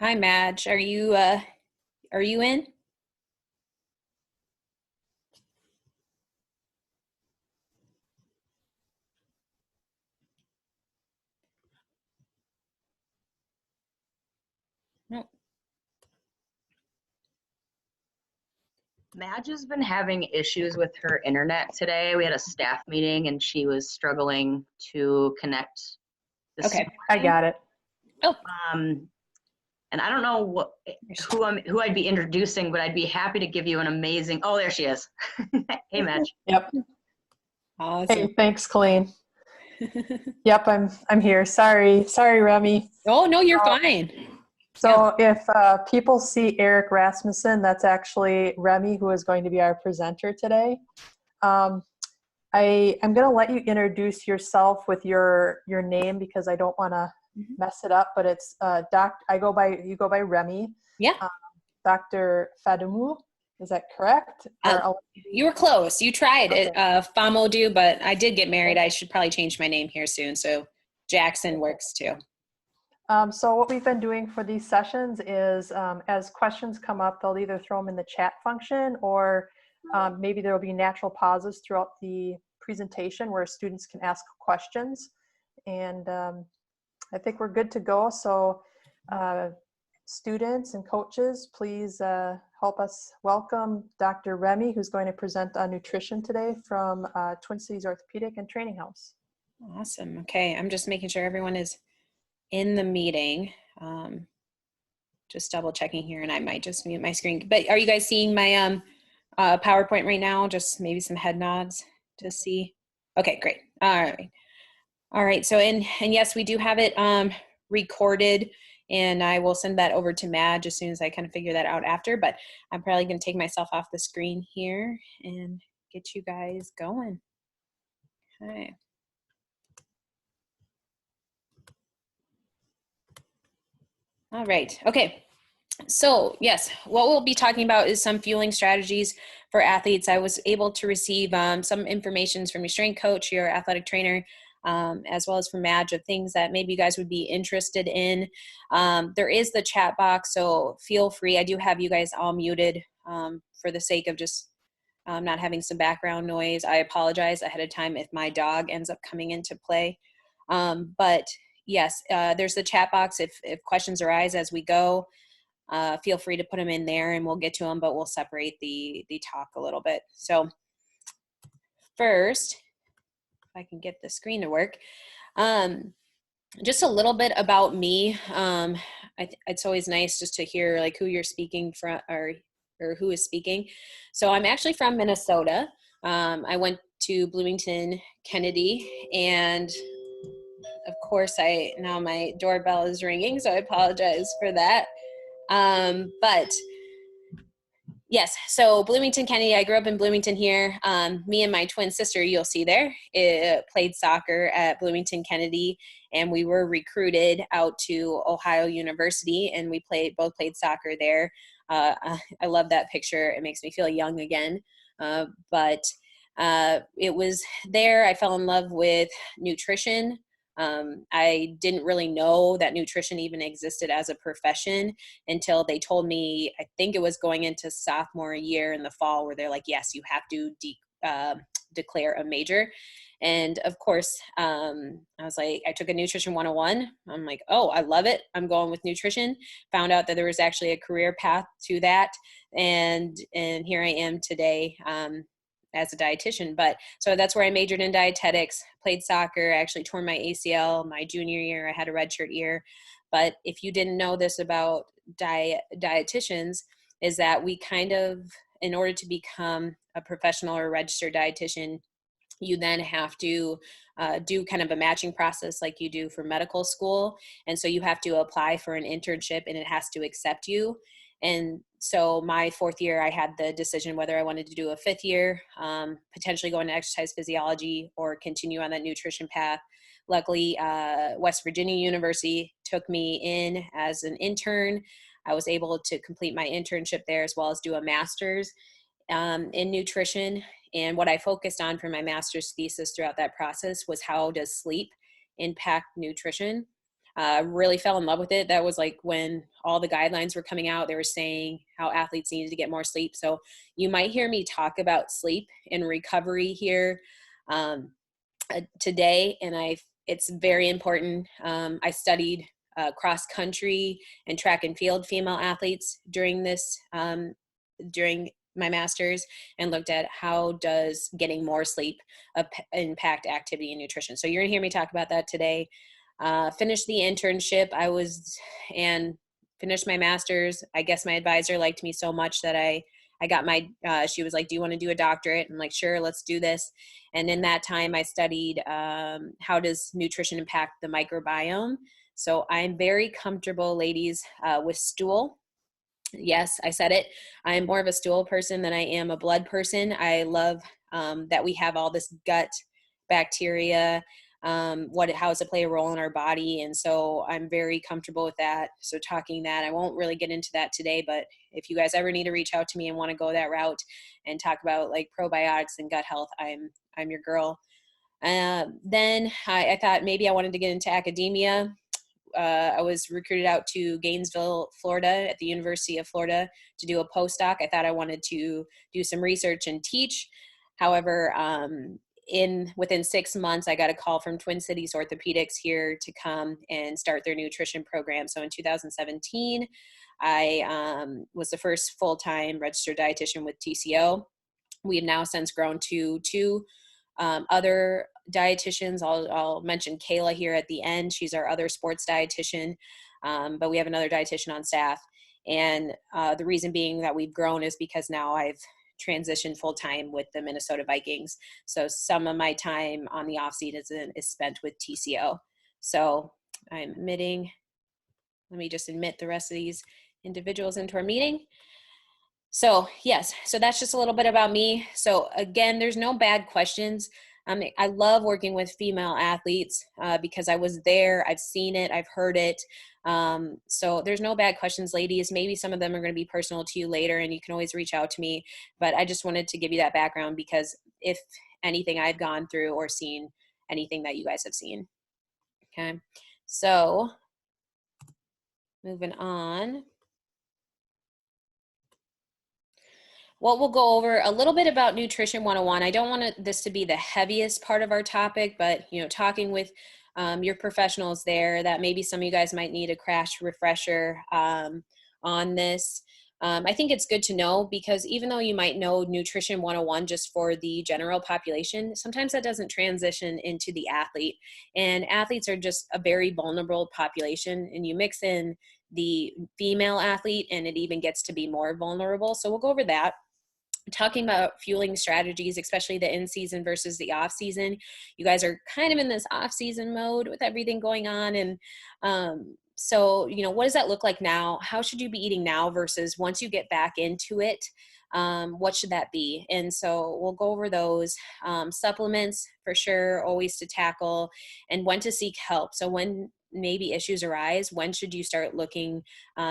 Hi, Madge. Are you in? No. Madge has been having issues with her internet today. We had a staff meeting and she was struggling to connect this Okay. I morning. got it. Oh, Um, and I don't know who I'd be introducing, but I'd be happy to give you an amazing. Oh, there she is. Hey, Madge. Yep. awesome. Hey, thanks, Colleen. Yep, I'm here. Sorry, Remy. Oh, no, you're fine. So if people see Eric Rasmussen, that's actually Remy, who is going to be our presenter today. Um, I'm going to let you introduce yourself with your name because I don't want to Mhm. mess it up. But it's you go by Remy, Yeah. Dr. Fadumu. Is that correct? You were close. You tried it, Okay. Famodu, but I did get married. I should probably change my name here soon. So Jackson works too. So what we've been doing for these sessions is as questions come up, they'll either throw them in the chat function or maybe there will be natural pauses throughout the presentation where students can ask questions. And I think we're good to go. So students and coaches, please help us welcome Dr. Remy, who's going to present on nutrition today from Twin Cities Orthopedic and Training House. Awesome. Okay. I'm just making sure everyone is in the meeting. Just double checking here, and I might just mute my screen. But are you guys seeing my PowerPoint right now? Just maybe some head nods to see. Okay, great. All right. So, and yes, we do have it recorded, and I will send that over to Madge as soon as I kind of figure that out after. But I'm probably going to take myself off the screen here and get you guys going. Okay. All right. Okay. So yes, what we'll be talking about is some fueling strategies for athletes. I was able to receive some information from your strength coach, your athletic trainer, as well as from Madge of things that maybe you guys would be interested in. There is the chat box, so feel free. I do have you guys all muted for the sake of just not having some background noise. I apologize ahead of time if my dog ends up coming into play. But yes, there's the chat box if questions arise as we go. Feel free to put them in there and we'll get to them, but we'll separate the talk a little bit. So first, if I can get the screen to work, just a little bit about me. It's always nice just to hear like who you're speaking from or who is speaking. So I'm actually from Minnesota. I went to Bloomington Kennedy, and of course now my doorbell is ringing, so I apologize for that. But yes, so Bloomington Kennedy, I grew up in Bloomington here. Me and my twin sister, you'll see there, played soccer at Bloomington Kennedy, and we were recruited out to Ohio University, and we both played soccer there. I love that picture. It makes me feel young again. But it was there I fell in love with nutrition. I didn't really know that nutrition even existed as a profession until they told me, I think it was going into sophomore year in the fall, where they're like, yes, you have to declare a major. And of course, I was like, I took a nutrition 101. I'm like, oh, I love it. I'm going with nutrition. Found out that there was actually a career path to that. And here I am today. As a dietitian. But so that's where I majored in dietetics, played soccer. I actually tore my ACL my junior year. I had a redshirt year. But if you didn't know this about dietitians, is that we kind of, in order to become a professional or a registered dietitian, you then have to do kind of a matching process like you do for medical school. And so you have to apply for an internship and it has to accept you. And so my fourth year, I had the decision whether I wanted to do a fifth year, potentially go into exercise physiology or continue on that nutrition path. Luckily, West Virginia University took me in as an intern. I was able to complete my internship there as well as do a master's in nutrition. And what I focused on for my master's thesis throughout that process was how does sleep impact nutrition? Really fell in love with it. That was like when all the guidelines were coming out, they were saying how athletes needed to get more sleep. So you might hear me talk about sleep and recovery here today. And it's very important. I studied cross country and track and field female athletes during my master's, and looked at how does getting more sleep impact activity and nutrition. So you're gonna hear me talk about that today. Finished the internship and finished my master's. I guess my advisor liked me so much that I got she was like, do you want to do a doctorate? I'm like, sure, let's do this. And in that time I studied how does nutrition impact the microbiome. So I'm very comfortable, ladies, with stool. Yes, I said it. I'm more of a stool person than I am a blood person. I love that we have all this gut bacteria, how does it play a role in our body? And so I'm very comfortable with that. So talking that, I won't really get into that today, but if you guys ever need to reach out to me and want to go that route and talk about like probiotics and gut health, I'm your girl. Then I thought maybe I wanted to get into academia. I was recruited out to Gainesville, Florida at the University of Florida to do a postdoc. I thought I wanted to do some research and teach. However, within 6 months, I got a call from Twin Cities Orthopedics here to come and start their nutrition program. So in 2017, I was the first full-time registered dietitian with TCO. We have now since grown to 2 other dietitians. I'll mention Kayla here at the end. She's our other sports dietitian, but we have another dietitian on staff. And the reason being that we've grown is because now I've transitioned full-time with the Minnesota Vikings. So some of my time on the off season is spent with TCO. So let me just admit the rest of these individuals into our meeting. So yes, so that's just a little bit about me. So again, there's no bad questions. I love working with female athletes because I was there, I've seen it, I've heard it. So there's no bad questions, ladies. Maybe some of them are going to be personal to you later and you can always reach out to me. But I just wanted to give you that background because if anything I've gone through or seen anything that you guys have seen. Okay, so moving on. Well, we'll go over a little bit about Nutrition 101. I don't want this to be the heaviest part of our topic, but talking with your professionals there, that maybe some of you guys might need a crash refresher on this. I think it's good to know because even though you might know Nutrition 101 just for the general population, sometimes that doesn't transition into the athlete. And athletes are just a very vulnerable population, and you mix in the female athlete and it even gets to be more vulnerable. So we'll go over that. Talking about fueling strategies, especially the in-season versus the off-season. You guys are kind of in this off-season mode with everything going on. And so, what does that look like now? How should you be eating now versus once you get back into it? What should that be? And so we'll go over those. Supplements, for sure, always to tackle, and when to seek help. So when maybe issues arise, when should you start looking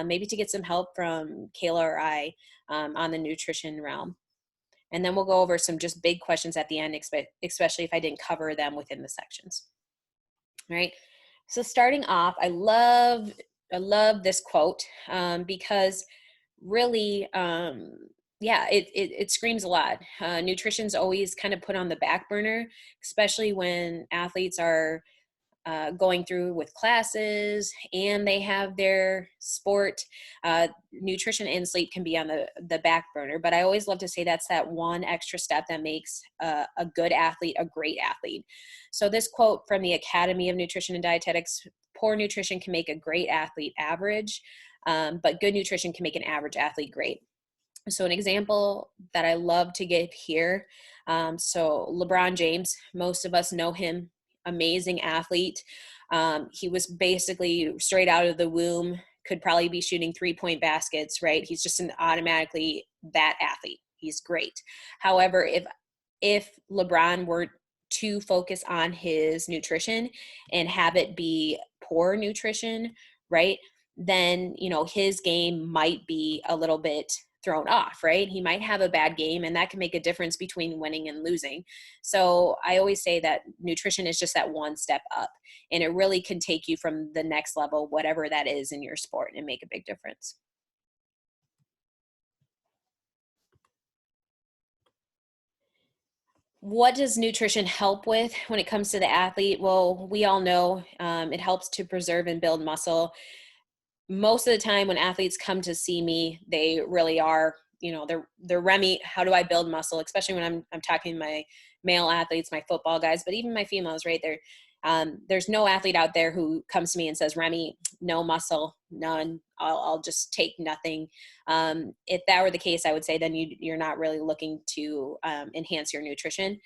maybe to get some help from Kayla or I on the nutrition realm? And then we'll go over some just big questions at the end, especially if I didn't cover them within the sections. All right. So starting off, I love this quote because really, it screams a lot. Nutrition's always kind of put on the back burner, especially when athletes are going through with classes and they have their sport. Nutrition and sleep can be on the back burner, but I always love to say that's that one extra step that makes a good athlete a great athlete. So this quote from the Academy of Nutrition and Dietetics: poor nutrition can make a great athlete average, but good nutrition can make an average athlete great. So an example that I love to give here, so LeBron James, most of us know him, amazing athlete. He was basically straight out of the womb, could probably be shooting 3-point baskets, right? He's just automatically that athlete. He's great. However, if LeBron were to focus on his nutrition and have it be poor nutrition, right, then his game might be a little bit thrown off, right? He might have a bad game, and that can make a difference between winning and losing. So I always say that nutrition is just that one step up, and it really can take you from the next level, whatever that is in your sport, and make a big difference. What does nutrition help with when it comes to the athlete? Well, we all know it helps to preserve and build muscle. Most of the time when athletes come to see me, they really are, they're Remy, how do I build muscle? Especially when I'm talking to my male athletes, my football guys, but even my females, right? There's no athlete out there who comes to me and says, Remy, no muscle, none. I'll just take nothing. If that were the case, I would say then you're not really looking to enhance your nutrition.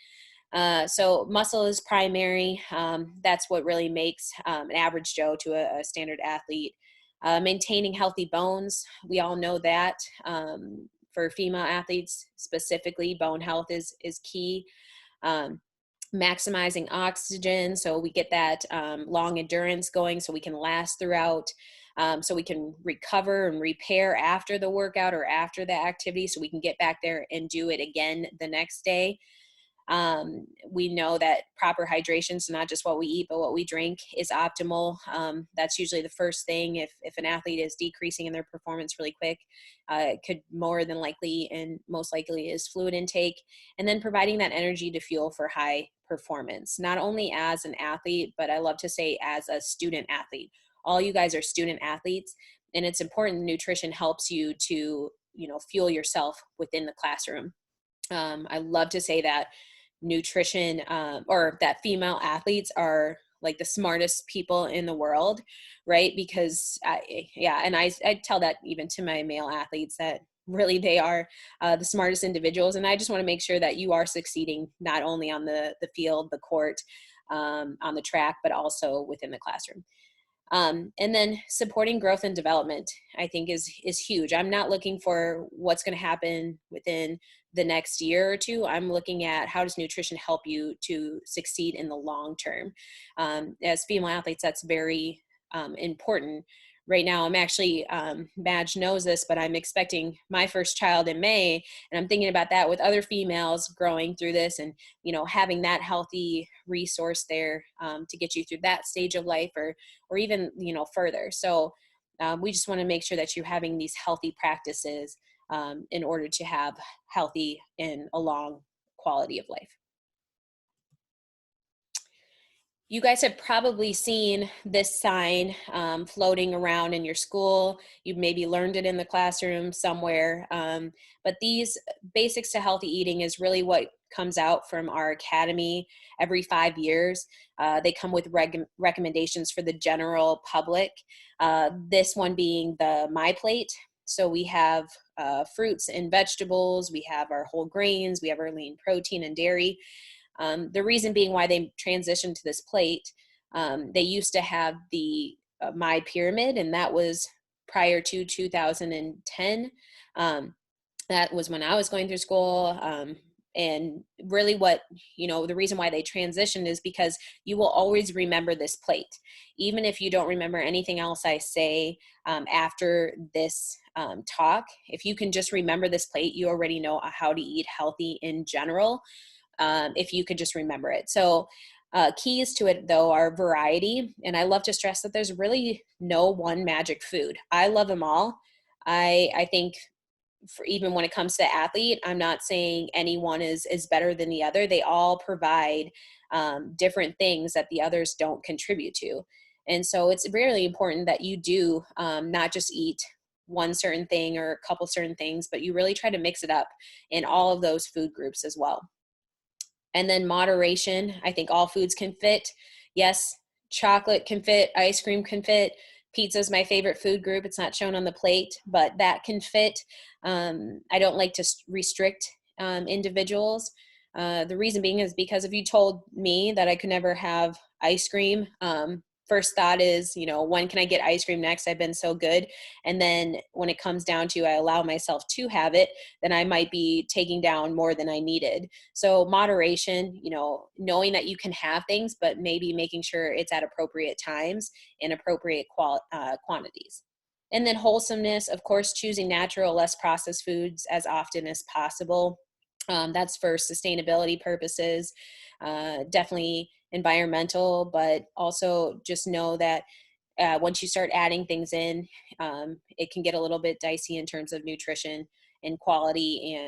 So muscle is primary. That's what really makes an average Joe to a standard athlete. Maintaining healthy bones, we all know that. For female athletes specifically, bone health is key. Maximizing oxygen, so we get that long endurance going, so we can last throughout, so we can recover and repair after the workout or after the activity, so we can get back there and do it again the next day. We know that proper hydration, so not just what we eat, but what we drink, is optimal. That's usually the first thing. If an athlete is decreasing in their performance really quick, it could more than likely and most likely is fluid intake. And then providing that energy to fuel for high performance, not only as an athlete, but I love to say as a student athlete. All you guys are student athletes, and it's important nutrition helps you to, fuel yourself within the classroom. I love to say that nutrition or that female athletes are like the smartest people in the world, right? Because I tell that even to my male athletes, that really they are the smartest individuals. And I just want to make sure that you are succeeding not only on the field, the court, on the track, but also within the classroom. And then supporting growth and development, I think is huge. I'm not looking for what's going to happen within the next year or two. I'm looking at how does nutrition help you to succeed in the long term. As female athletes, that's very important. Right now, I'm actually, Madge knows this, but I'm expecting my first child in May, and I'm thinking about that with other females growing through this, and having that healthy resource there to get you through that stage of life, or even further. So we just want to make sure that you're having these healthy practices in order to have healthy and a long quality of life. You guys have probably seen this sign floating around in your school. You've maybe learned it in the classroom somewhere. But these basics to healthy eating is really what comes out from our academy every 5 years. They come with recommendations for the general public. This one being the My Plate. So we have fruits and vegetables. We have our whole grains. We have our lean protein and dairy. The reason being why they transitioned to this plate, they used to have the My Pyramid, and that was prior to 2010. That was when I was going through school. And really the reason why they transitioned is because you will always remember this plate. Even if you don't remember anything else I say after this talk, if you can just remember this plate, you already know how to eat healthy in general. If you could just remember it. So keys to it, though, are variety. And I love to stress that there's really no one magic food. I love them all. I think even when it comes to athlete, I'm not saying anyone is better than the other. They all provide different things that the others don't contribute to. And so it's really important that you do not just eat one certain thing or a couple certain things, but you really try to mix it up in all of those food groups as well. And then moderation. I think all foods can fit. Yes, chocolate can fit, ice cream can fit. Pizza is my favorite food group. It's not shown on the plate, but that can fit. I don't like to restrict individuals. The reason being is because if you told me that I could never have ice cream, first thought is, when can I get ice cream next? I've been so good. And then when it comes down to I allow myself to have it, then I might be taking down more than I needed. So moderation, knowing that you can have things, but maybe making sure it's at appropriate times and appropriate quantities. And then wholesomeness, of course, choosing natural, less processed foods as often as possible. That's for sustainability purposes, definitely environmental, but also just know that once you start adding things in, it can get a little bit dicey in terms of nutrition and quality,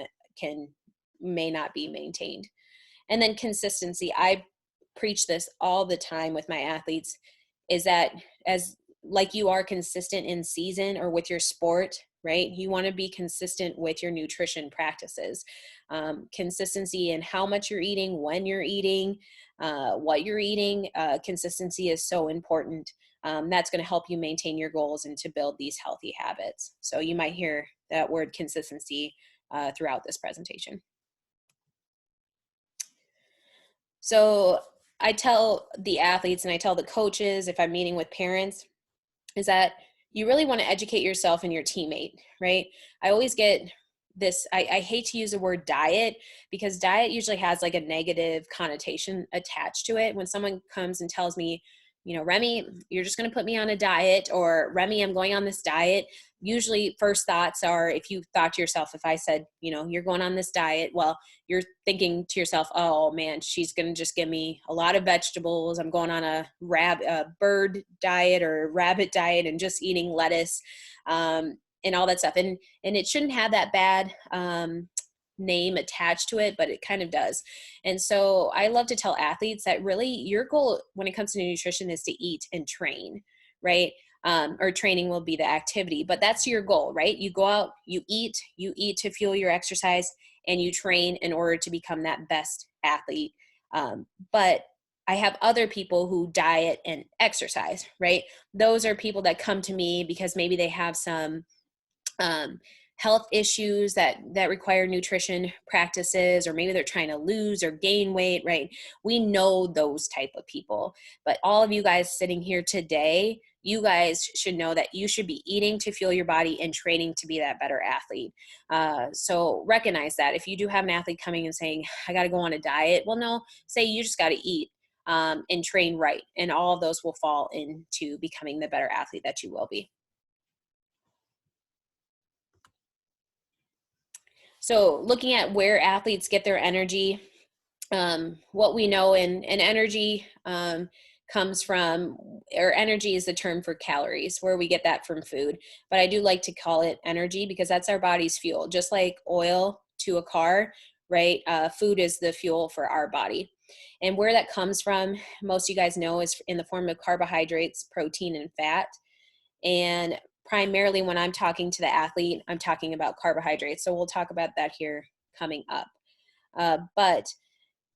and may not be maintained. And then consistency. I preach this all the time with my athletes, is that as like you are consistent in season or with your sport, right? You want to be consistent with your nutrition practices. Consistency in how much you're eating, when you're eating, what you're eating. Consistency is so important. That's going to help you maintain your goals and to build these healthy habits. So you might hear that word consistency throughout this presentation. So I tell the athletes and I tell the coaches, if I'm meeting with parents, is that you really want to educate yourself and your teammate, right? I always get this, I hate to use the word diet, because diet usually has like a negative connotation attached to it. When someone comes and tells me, you know, Remy, you're just going to put me on a diet, or Remy, I'm going on this diet. Usually first thoughts are, if you thought to yourself, if I said, you know, you're going on this diet, well, you're thinking to yourself, oh man, she's going to just give me a lot of vegetables. I'm going on a bird diet or rabbit diet and just eating lettuce, and all that stuff. And it shouldn't have that bad, name attached to it, but it kind of does. And so I love to tell athletes that really your goal when it comes to nutrition is to eat and train, right? Or training will be the activity, but that's your goal, right? You go out, you eat to fuel your exercise, and you train in order to become that best athlete. But I have other people who diet and exercise, right? Those are people that come to me because maybe they have some health issues that require nutrition practices, or maybe they're trying to lose or gain weight, right? We know those type of people. But all of you guys sitting here today, you guys should know that you should be eating to fuel your body and training to be that better athlete. So recognize that if you do have an athlete coming and saying, I got to go on a diet, well, no, say you just got to eat and train right. And all of those will fall into becoming the better athlete that you will be. So looking at where athletes get their energy, what we know in energy comes from, or energy is the term for calories, where we get that from food. But I do like to call it energy because that's our body's fuel. Just like oil to a car, right? Food is the fuel for our body. And where that comes from, most of you guys know, is in the form of carbohydrates, protein, and fat. And primarily when I'm talking to the athlete, I'm talking about carbohydrates. So we'll talk about that here coming up. But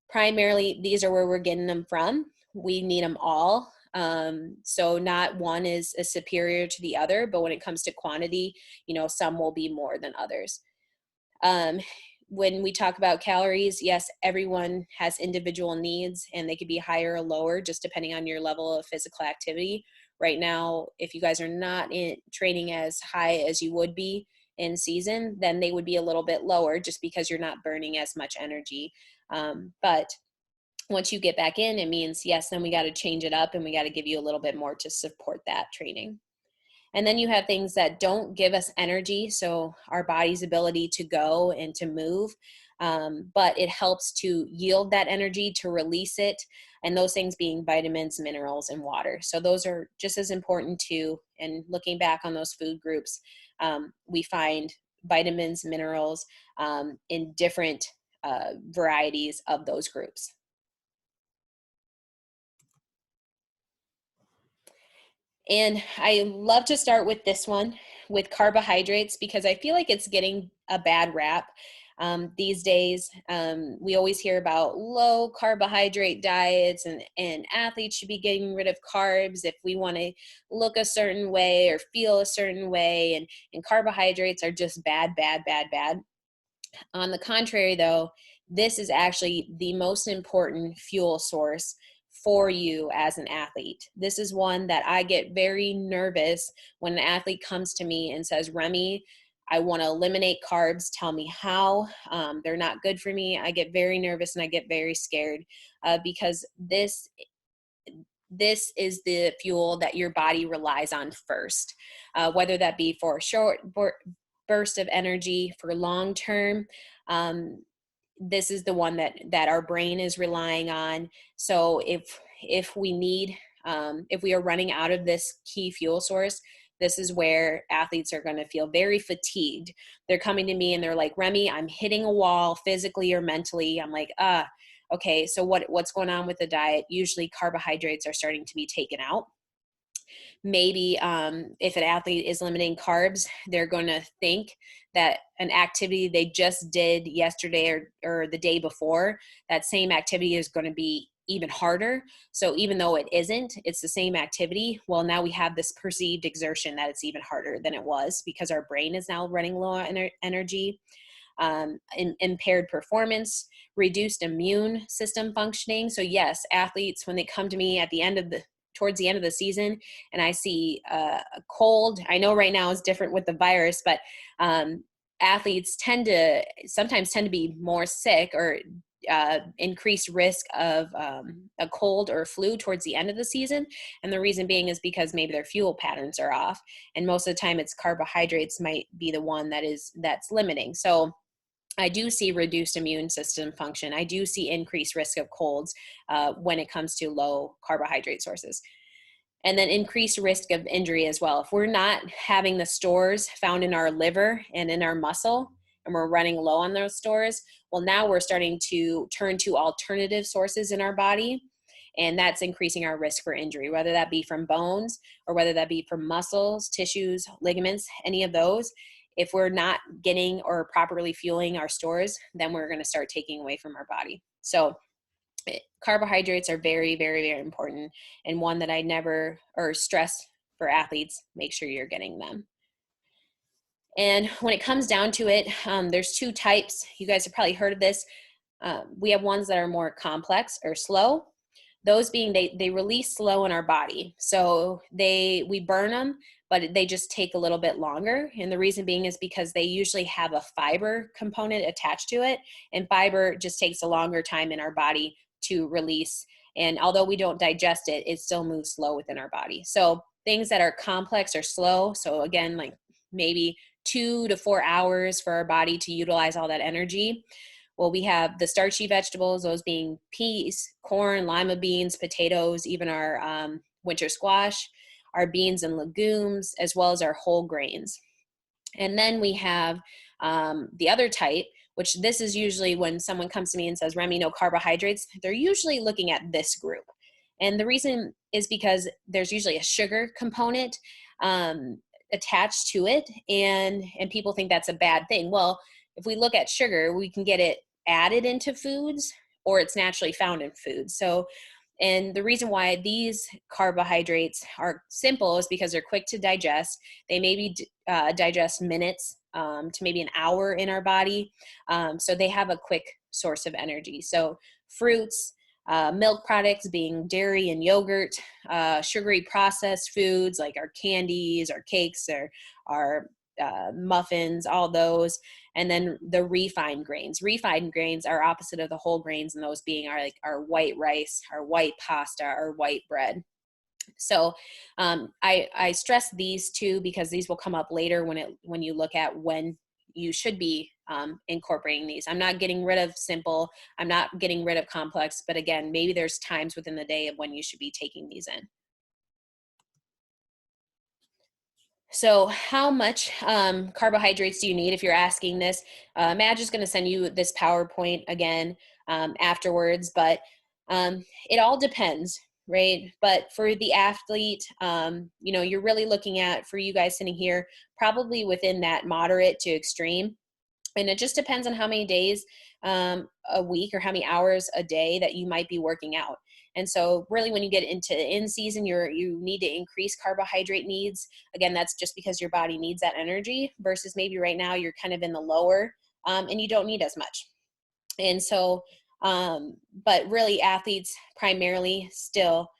primarily, these are where we're getting them from. We need them all. So not one is superior to the other, but when it comes to quantity, you know, some will be more than others. When we talk about calories, yes, everyone has individual needs, and they could be higher or lower just depending on your level of physical activity. Right now, if you guys are not training as high as you would be in season, then they would be a little bit lower just because you're not burning as much energy. But once you get back in, it means, yes, then we got to change it up and we got to give you a little bit more to support that training. And then you have things that don't give us energy, so our body's ability to go and to move, but it helps to yield that energy, to release it, and those things being vitamins, minerals, and water. So those are just as important too. And looking back on those food groups, we find vitamins, minerals in different varieties of those groups. And I love to start with this one, with carbohydrates, because I feel like it's getting a bad rap these days. We always hear about low carbohydrate diets, and athletes should be getting rid of carbs if we want to look a certain way or feel a certain way. And carbohydrates are just bad, bad, bad, bad. On the contrary, though, this is actually the most important fuel source for you as an athlete. This is one that I get very nervous when an athlete comes to me and says, Remy, I want to eliminate carbs. Tell me how. They're not good for me. I get very nervous and I get very scared because this this is the fuel that your body relies on first, whether that be for a short burst of energy, for long term. This is the one that our brain is relying on. So if we need, if we are running out of this key fuel source, this is where athletes are going to feel very fatigued. They're coming to me and they're like, Remy, I'm hitting a wall physically or mentally. I'm like, okay, so what's going on with the diet? Usually carbohydrates are starting to be taken out. Maybe if an athlete is limiting carbs, they're going to think that an activity they just did yesterday or the day before, that same activity is going to be even harder. So even though it isn't, it's the same activity. Well, now we have this perceived exertion that it's even harder than it was because our brain is now running low on energy. Impaired performance, reduced immune system functioning. So yes, athletes, when they come to me towards the end of the season and I see a cold, I know right now is different with the virus, but athletes sometimes tend to be more sick or increased risk of a cold or flu towards the end of the season. And the reason being is because maybe their fuel patterns are off. And most of the time it's carbohydrates might be the one that's limiting. So I do see reduced immune system function. I do see increased risk of colds when it comes to low carbohydrate sources. And then increased risk of injury as well. If we're not having the stores found in our liver and in our muscle, and we're running low on those stores, well, now we're starting to turn to alternative sources in our body, and that's increasing our risk for injury, whether that be from bones or whether that be from muscles, tissues, ligaments, any of those. If we're not getting or properly fueling our stores, then we're going to start taking away from our body. So carbohydrates are very, very, very important, and one that I never stress for athletes, make sure you're getting them. And when it comes down to it, there's two types. You guys have probably heard of this. We have ones that are more complex or slow. Those being they release slow in our body. So we burn them, but they just take a little bit longer. And the reason being is because they usually have a fiber component attached to it. And fiber just takes a longer time in our body to release. And although we don't digest it, it still moves slow within our body. So things that are complex or slow. So again, like maybe 2 to 4 hours for our body to utilize all that energy. Well, we have the starchy vegetables, those being peas, corn, lima beans, potatoes, even our winter squash, our beans and legumes, as well as our whole grains. And then we have the other type, which this is usually when someone comes to me and says, Remy, no carbohydrates, they're usually looking at this group. And the reason is because there's usually a sugar component attached to it, and people think that's a bad thing. Well, if we look at sugar, we can get it added into foods or it's naturally found in foods. So, and the reason why these carbohydrates are simple is because they're quick to digest. They maybe digest minutes to maybe an hour in our body. So they have a quick source of energy. So fruits, milk products being dairy and yogurt, sugary processed foods like our candies, our cakes, our muffins, all those. And then the refined grains. Refined grains are opposite of the whole grains, and those being our white rice, our white pasta, our white bread. So I stress these two because these will come up later when you look at when you should be incorporating these. I'm not getting rid of simple. I'm not getting rid of complex. But again, maybe there's times within the day of when you should be taking these in. So how much carbohydrates do you need if you're asking this? Madge is going to send you this PowerPoint again afterwards, but it all depends, right? But for the athlete, you're really looking at, for you guys sitting here, probably within that moderate to extreme. And it just depends on how many days a week or how many hours a day that you might be working out. And so really when you get into in season, you need to increase carbohydrate needs. Again, that's just because your body needs that energy versus maybe right now you're kind of in the lower and you don't need as much. And so, but really athletes primarily still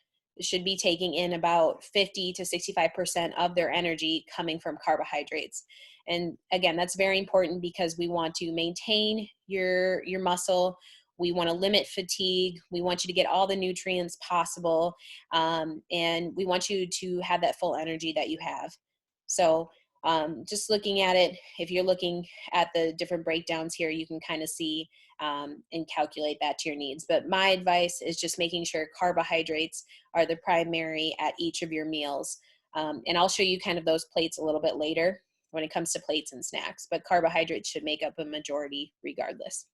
should be taking in about 50 to 65% of their energy coming from carbohydrates. And again, that's very important because we want to maintain your muscle. We want to limit fatigue. We want you to get all the nutrients possible. And we want you to have that full energy that you have. So just looking at it, if you're looking at the different breakdowns here, you can kind of see and calculate that to your needs. But my advice is just making sure carbohydrates are the primary at each of your meals. And I'll show you kind of those plates a little bit later when it comes to plates and snacks, but carbohydrates should make up a majority regardless.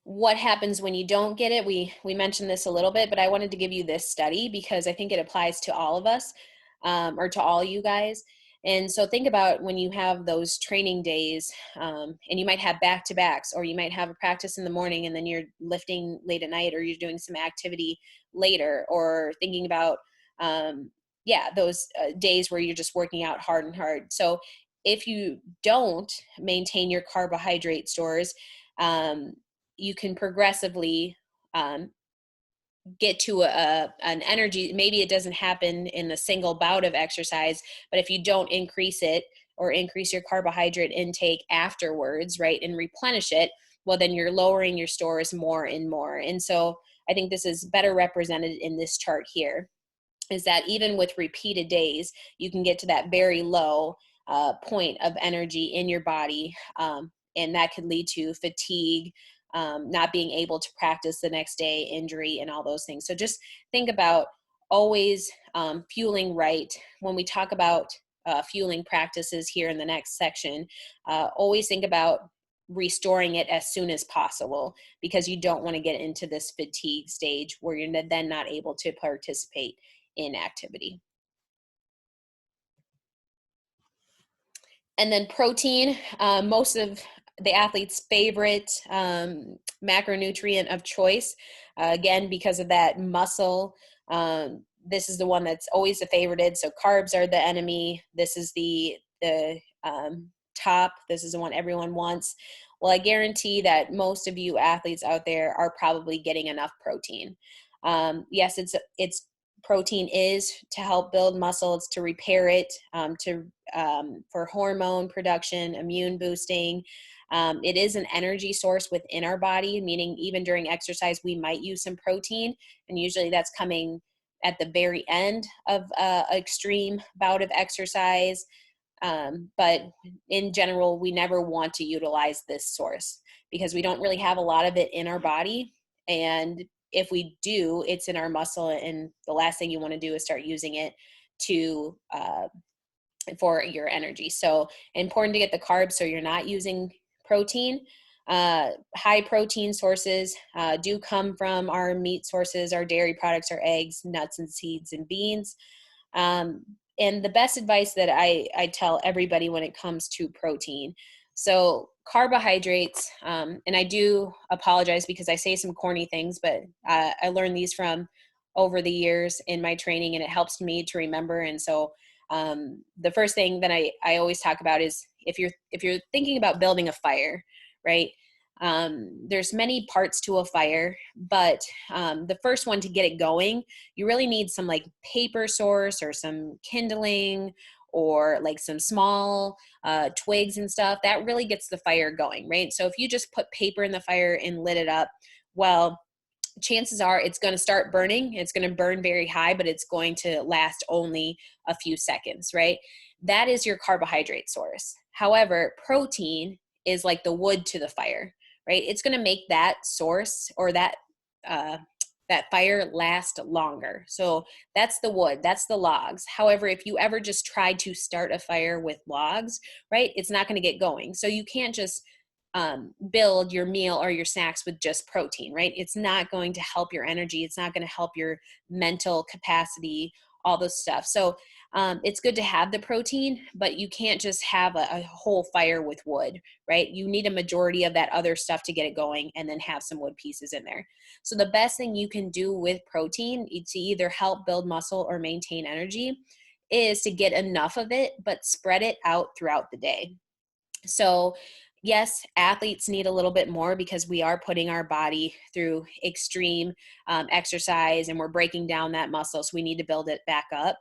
What happens when you don't get it? We mentioned this a little bit, but I wanted to give you this study because I think it applies to all of us, or to all you guys. And so think about when you have those training days, and you might have back-to-backs, or you might have a practice in the morning and then you're lifting late at night, or you're doing some activity later, or thinking about, those days where you're just working out hard and hard. So if you don't maintain your carbohydrate stores, you can progressively get to an energy. Maybe it doesn't happen in a single bout of exercise, but if you don't increase it or increase your carbohydrate intake afterwards, right, and replenish it, well, then you're lowering your stores more and more. And so I think this is better represented in this chart here, is that even with repeated days, you can get to that very low point of energy in your body, and that could lead to fatigue, not being able to practice the next day, injury, and all those things. So just think about always fueling right. When we talk about fueling practices here in the next section, always think about restoring it as soon as possible, because you don't want to get into this fatigue stage where you're then not able to participate in activity. And then protein, most of the athlete's favorite macronutrient of choice, again, because of that muscle. This is the one that's always the favorited. So carbs are the enemy. This is the top. This is the one everyone wants. Well, I guarantee that most of you athletes out there are probably getting enough protein. Yes, it's protein is to help build muscle. It's to repair it, for hormone production, immune boosting. It is an energy source within our body, meaning even during exercise, we might use some protein, and usually that's coming at the very end of an extreme bout of exercise. But in general, we never want to utilize this source because we don't really have a lot of it in our body. And if we do, it's in our muscle, and the last thing you want to do is start using it to for your energy. So important to get the carbs so you're not using protein. High protein sources do come from our meat sources, our dairy products, our eggs, nuts and seeds and beans. And the best advice that I tell everybody when it comes to protein, so carbohydrates, and I do apologize because I say some corny things, but I learned these from over the years in my training, and it helps me to remember. And so the first thing that I always talk about is if you're thinking about building a fire, right? There's many parts to a fire, but the first one to get it going, you really need some like paper source or some kindling or like some small twigs and stuff. That really gets the fire going, right? So if you just put paper in the fire and lit it up, well, chances are it's going to start burning. It's going to burn very high, but it's going to last only a few seconds, right? That is your carbohydrate source. However, protein is like the wood to the fire, right? It's going to make that source or that fire last longer. So that's the wood, that's the logs. However, if you ever just try to start a fire with logs, right, it's not going to get going. So you can't just build your meal or your snacks with just protein, right? It's not going to help your energy. It's not going to help your mental capacity, all this stuff. So it's good to have the protein, but you can't just have a whole fire with wood, right? You need a majority of that other stuff to get it going and then have some wood pieces in there. So the best thing you can do with protein to either help build muscle or maintain energy is to get enough of it, but spread it out throughout the day. So yes, athletes need a little bit more because we are putting our body through extreme exercise and we're breaking down that muscle. So we need to build it back up.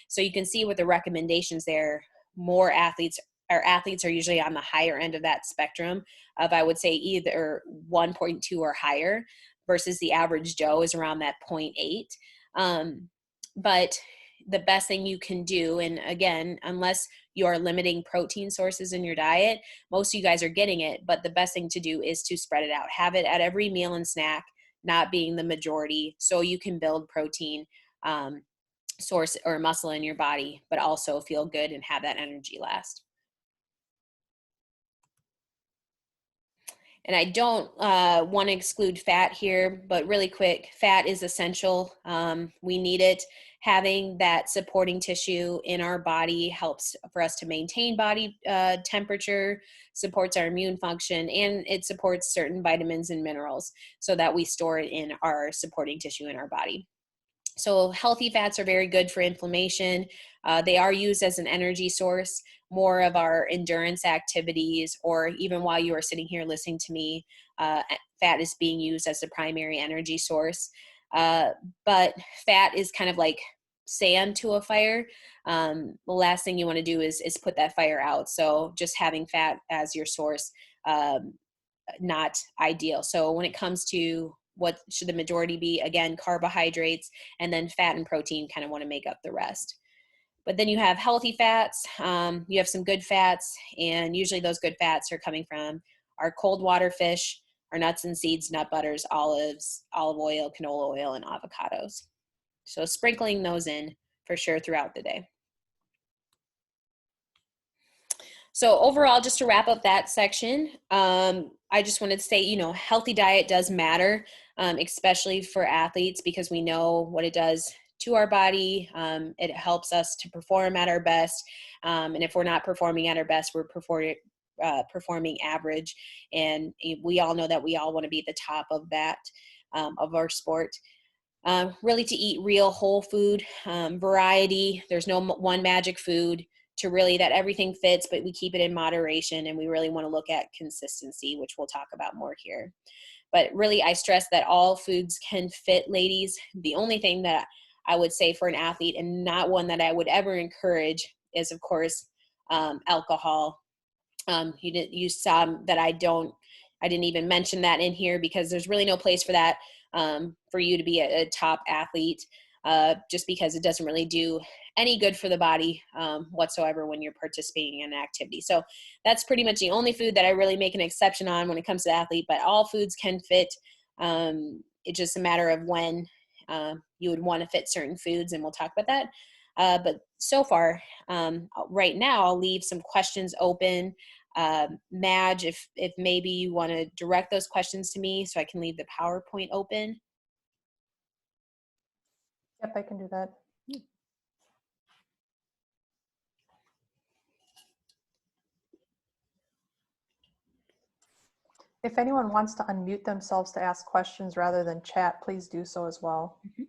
So you can see with the recommendations there, more athletes our athletes are usually on the higher end of that spectrum of, I would say, either 1.2 or higher, versus the average Joe is around that 0.8. But the best thing you can do, and again, unless you are limiting protein sources in your diet, most of you guys are getting it, but the best thing to do is to spread it out. Have it at every meal and snack, not being the majority, so you can build protein source or muscle in your body, but also feel good and have that energy last. And I don't want to exclude fat here, but really quick, fat is essential. We need it. Having that supporting tissue in our body helps for us to maintain body temperature, supports our immune function, and it supports certain vitamins and minerals so that we store it in our supporting tissue in our body. So healthy fats are very good for inflammation. They are used as an energy source. More of our endurance activities, or even while you are sitting here listening to me, fat is being used as the primary energy source. But fat is kind of like sand to a fire. The last thing you want to do is put that fire out. So just having fat as your source, not ideal. So when it comes to what should the majority be, again, carbohydrates, and then fat and protein kind of want to make up the rest. But then you have healthy fats, you have some good fats, and usually those good fats are coming from our cold water fish, our nuts and seeds, nut butters, olives, olive oil, canola oil, and avocados. So sprinkling those in for sure throughout the day. So overall, just to wrap up that section, I just wanted to say, healthy diet does matter, especially for athletes, because we know what it does to our body. It helps us to perform at our best. And if we're not performing at our best, we're performing average. And we all know that we all want to be at the top of that, of our sport. Really to eat real whole food, variety. There's no one magic food, to really that everything fits, but we keep it in moderation, and we really want to look at consistency, which we'll talk about more here. But really, I stress that all foods can fit, ladies. The only thing that I would say for an athlete, and not one that I would ever encourage, is of course alcohol. You saw that I didn't even mention that in here, because there's really no place for that for you to be a top athlete, just because it doesn't really do any good for the body whatsoever when you're participating in an activity. So that's pretty much the only food that I really make an exception on when it comes to athlete, but all foods can fit. It's just a matter of when you would want to fit certain foods, and we'll talk about that. But so far, right now, I'll leave some questions open. Madge, if maybe you want to direct those questions to me so I can leave the PowerPoint open. Yep, I can do that. If anyone wants to unmute themselves to ask questions rather than chat, please do so as well. Mm-hmm.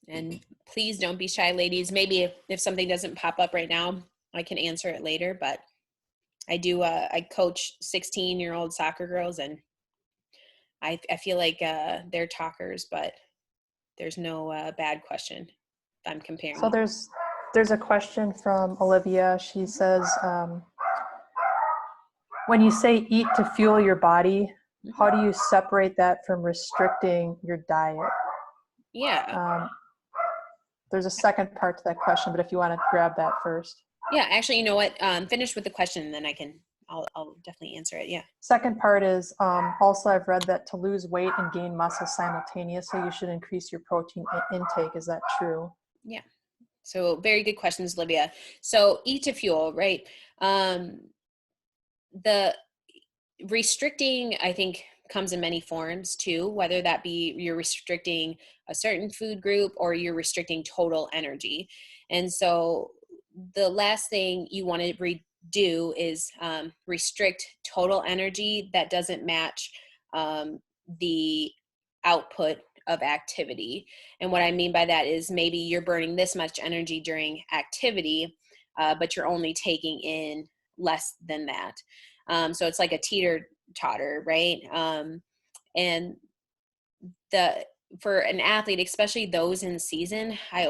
And please don't be shy, ladies. Maybe if something doesn't pop up right now, I can answer it later. But I do, I coach 16-year-old soccer girls, and I feel like they're talkers, but there's no bad question if I'm comparing. So there's a question from Olivia. She says, when you say eat to fuel your body, how do you separate that from restricting your diet? Yeah. There's a second part to that question, but if you want to grab that first. Yeah, actually, you know what? Finish with the question, and then I'll definitely answer it. Yeah. Second part is, also I've read that to lose weight and gain muscle simultaneously, you should increase your protein intake. Is that true? Yeah. So very good questions, Olivia. So eat to fuel, right? The restricting, I think, comes in many forms too, whether that be you're restricting a certain food group or you're restricting total energy. And so the last thing you want to do is restrict total energy that doesn't match the output of activity. And what I mean by that is maybe you're burning this much energy during activity, but you're only taking in less than that. So it's like a teeter-totter, right? And for an athlete, especially those in season, I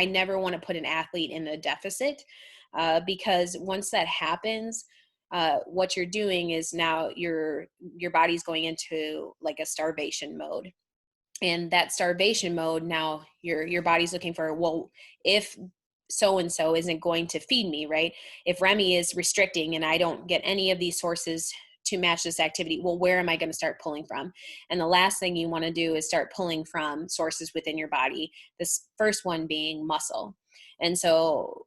never want to put an athlete in a deficit, because once that happens, what you're doing is now your body's going into like a starvation mode. And that starvation mode, now your body's looking for, well, if so and so isn't going to feed me, right? If Remy is restricting and I don't get any of these sources to match this activity, well, where am I going to start pulling from? And the last thing you want to do is start pulling from sources within your body. This first one being muscle. And so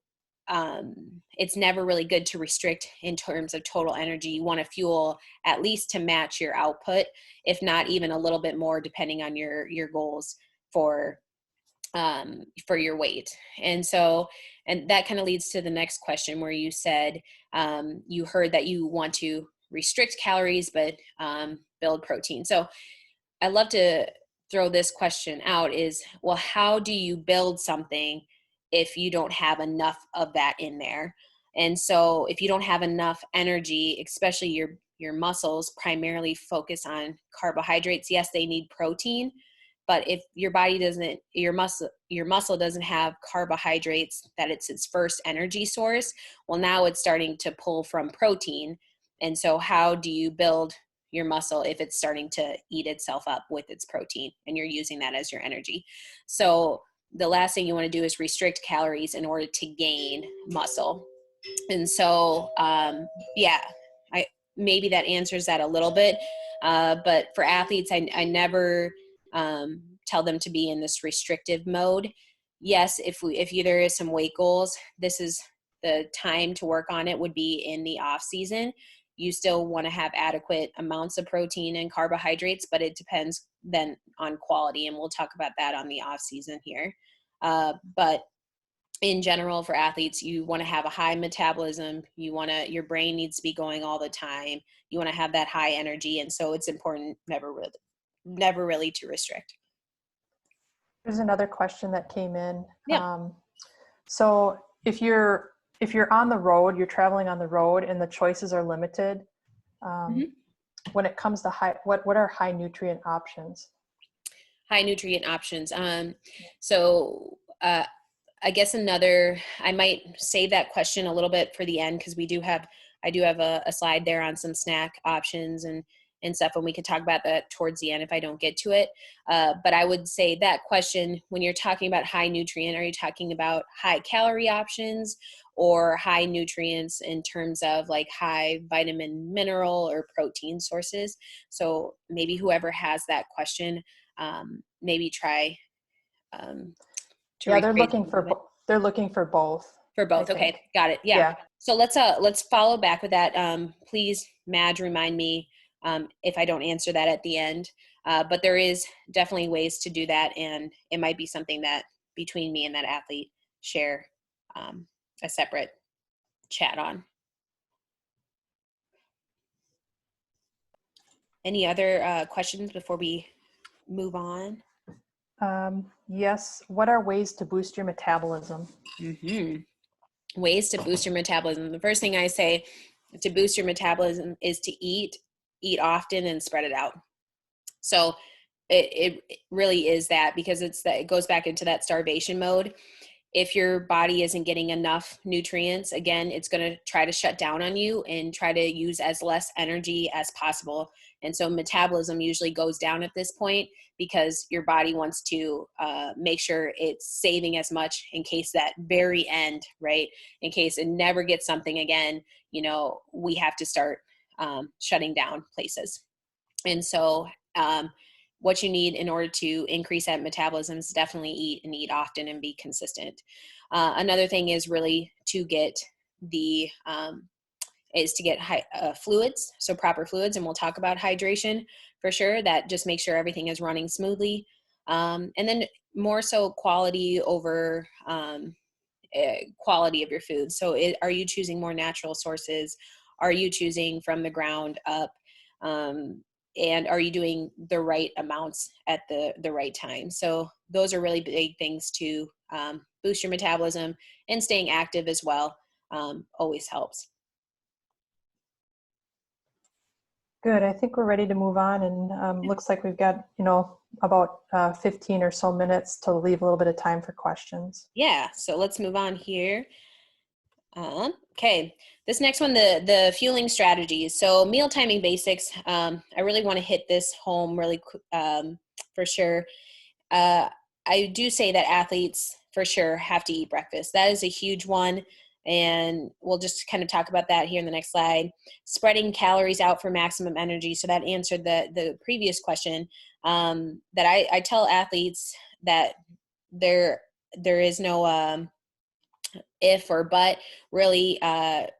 it's never really good to restrict in terms of total energy. You want to fuel at least to match your output, if not even a little bit more, depending on your goals for your weight. And so, and that kind of leads to the next question, where you said you heard that you want to restrict calories but build protein. So I love to throw this question out is, well, how do you build something if you don't have enough of that in there? And so if you don't have enough energy, especially your muscles primarily focus on carbohydrates. Yes, they need protein, but if your body doesn't, your muscle doesn't have carbohydrates, that it's its first energy source, well, now it's starting to pull from protein. And so how do you build your muscle if it's starting to eat itself up with its protein and you're using that as your energy? So the last thing you want to do is restrict calories in order to gain muscle. And so, maybe that answers that a little bit. But for athletes, I never tell them to be in this restrictive mode. Yes, if there is some weight goals, this is the time to work on it, would be in the off season. You still want to have adequate amounts of protein and carbohydrates, but it depends then on quality. And we'll talk about that on the off season here. But in general, for athletes, you want to have a high metabolism. Your brain needs to be going all the time. You want to have that high energy. And so it's important never really to restrict. There's another question that came in. Yeah. So if you're on the road, you're traveling on the road and the choices are limited, when it comes to what are high nutrient options? High nutrient options. So I guess I might save that question a little bit for the end, because I do have a slide there on some snack options and stuff, and we could talk about that towards the end if I don't get to it. But I would say that question, when you're talking about high nutrient, are you talking about high calorie options or high nutrients in terms of like high vitamin, mineral, or protein sources? So maybe whoever has that question, maybe try Yeah, they're looking for both. For both. Okay. Got it. Yeah. So let's follow back with that. Please, Madge, remind me if I don't answer that at the end. But there is definitely ways to do that. And it might be something that between me and that athlete share a separate chat on. Any other questions before we move on? Yes. What are ways to boost your metabolism? Ways to boost your metabolism. The first thing I say to boost your metabolism is to eat often and spread it out. So it really is that, because it goes back into that starvation mode. If your body isn't getting enough nutrients, again, it's going to try to shut down on you and try to use as less energy as possible. And so metabolism usually goes down at this point, because your body wants to make sure it's saving as much in case that very end, right? In case it never gets something again, we have to start shutting down places. And so what you need in order to increase that metabolism is definitely eat often and be consistent. Another thing is really to get fluids, so proper fluids, and we'll talk about hydration for sure. That just makes sure everything is running smoothly. And then more so quality over quality of your food. So are you choosing more natural sources? Are you choosing from the ground up? And are you doing the right amounts at the right time? So those are really big things to boost your metabolism, and staying active as well always helps. Good. I think we're ready to move on, and looks like we've got, about 15 or so minutes to leave a little bit of time for questions. Yeah, so let's move on here. Okay, this next one, the fueling strategies. So meal timing basics. I really want to hit this home really for sure. I do say that athletes for sure have to eat breakfast. That is a huge one. And we'll just kind of talk about that here in the next slide. Spreading calories out for maximum energy. So that answered the previous question, that I tell athletes that there is no if or but. Really,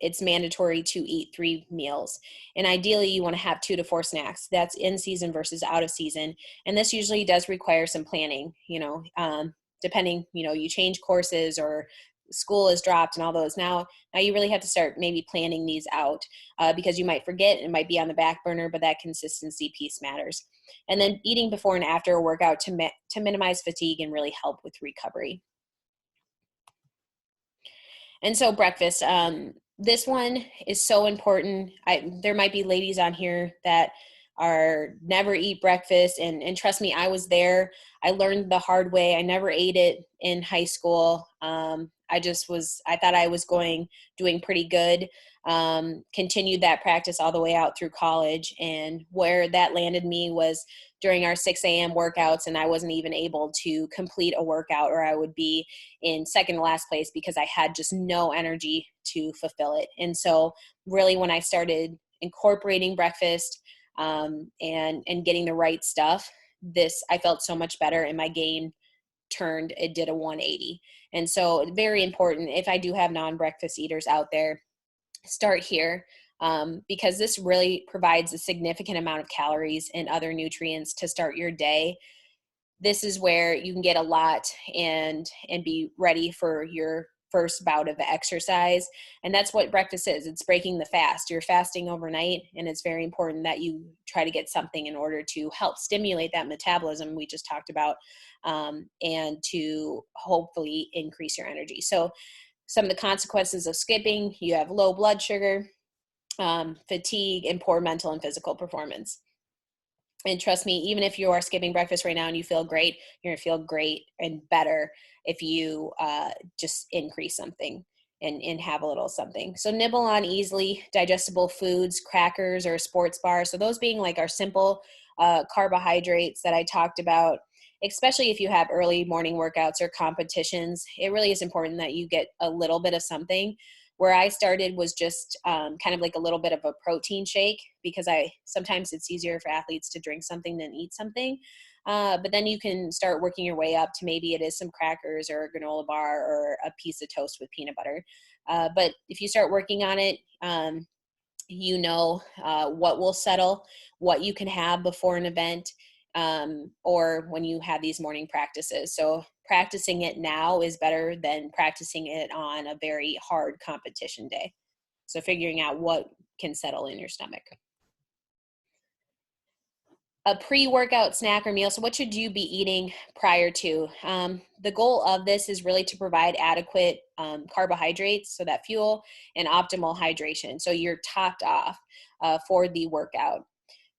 it's mandatory to eat 3 meals, and ideally you want to have 2 to 4 snacks. That's in season versus out of season, and this usually does require some planning, depending, you change courses or school is dropped and all those. Now you really have to start maybe planning these out, because you might forget, it might be on the back burner, but that consistency piece matters. And then eating before and after a workout to minimize fatigue and really help with recovery. And so breakfast, this one is so important. There might be ladies on here that are never eat breakfast, and trust me, I was there. I learned the hard way. I never ate it in high school. I thought I was doing pretty good. Continued that practice all the way out through college, and where that landed me was during our 6 a.m. workouts, and I wasn't even able to complete a workout, or I would be in second to last place because I had just no energy to fulfill it. And so really when I started incorporating breakfast, and getting the right stuff, I felt so much better, and my gain it did a 180. And so very important, if I do have non-breakfast eaters out there, start here, because this really provides a significant amount of calories and other nutrients to start your day. This is where you can get a lot and be ready for your first bout of exercise. And that's what breakfast is. It's breaking the fast. You're fasting overnight, and it's very important that you try to get something in order to help stimulate that metabolism we just talked about, and to hopefully increase your energy. So some of the consequences of skipping: you have low blood sugar, fatigue, and poor mental and physical performance. And trust me, even if you are skipping breakfast right now and you feel great, you're going to feel great and better if you just increase something and have a little something. So nibble on easily digestible foods, crackers, or a sports bar. So those being like our simple carbohydrates that I talked about, especially if you have early morning workouts or competitions. It really is important that you get a little bit of something. Where I started was just kind of like a little bit of a protein shake, because sometimes it's easier for athletes to drink something than eat something. But then you can start working your way up to maybe it is some crackers or a granola bar or a piece of toast with peanut butter. But if you start working on it, what will settle, what you can have before an event, or when you have these morning practices. So practicing it now is better than practicing it on a very hard competition day. So figuring out what can settle in your stomach. A pre-workout snack or meal. So what should you be eating prior to? The goal of this is really to provide adequate carbohydrates, so that fuel, and optimal hydration. So you're topped off for the workout.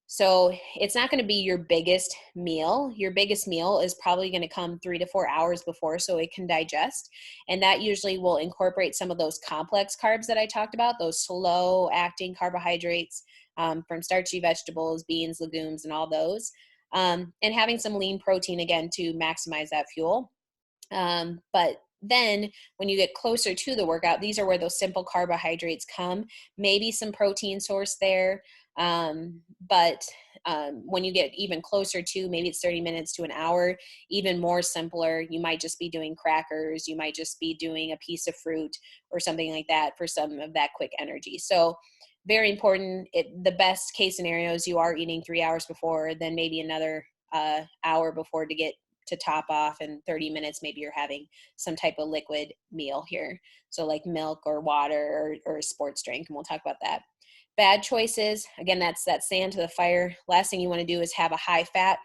So it's not going to be your biggest meal. Your biggest meal is probably going to come 3 to 4 hours before, so it can digest. And that usually will incorporate some of those complex carbs that I talked about, those slow acting carbohydrates, from starchy vegetables, beans, legumes, and all those. And having some lean protein, again, to maximize that fuel. But then when you get closer to the workout, these are where those simple carbohydrates come, maybe some protein source there. But when you get even closer to, maybe it's 30 minutes to an hour, even more simpler, you might just be doing crackers. You might just be doing a piece of fruit or something like that for some of that quick energy. So very important. The best case scenario is you are eating 3 hours before, then maybe another hour before to get to top off, and 30 minutes, maybe you're having some type of liquid meal here. So like milk or water or a sports drink, and we'll talk about that. Bad choices, again, that's that sand to the fire. Last thing you want to do is have a high fat,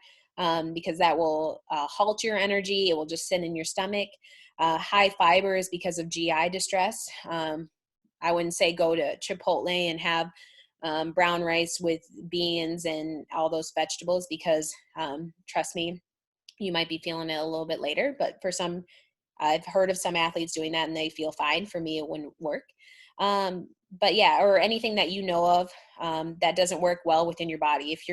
because that will halt your energy. It will just sit in your stomach. High fiber is because of GI distress. I wouldn't say go to Chipotle and have brown rice with beans and all those vegetables, because trust me, you might be feeling it a little bit later. But for some, I've heard of some athletes doing that and they feel fine. For me, it wouldn't work. But yeah, or anything that you know of that doesn't work well within your body. If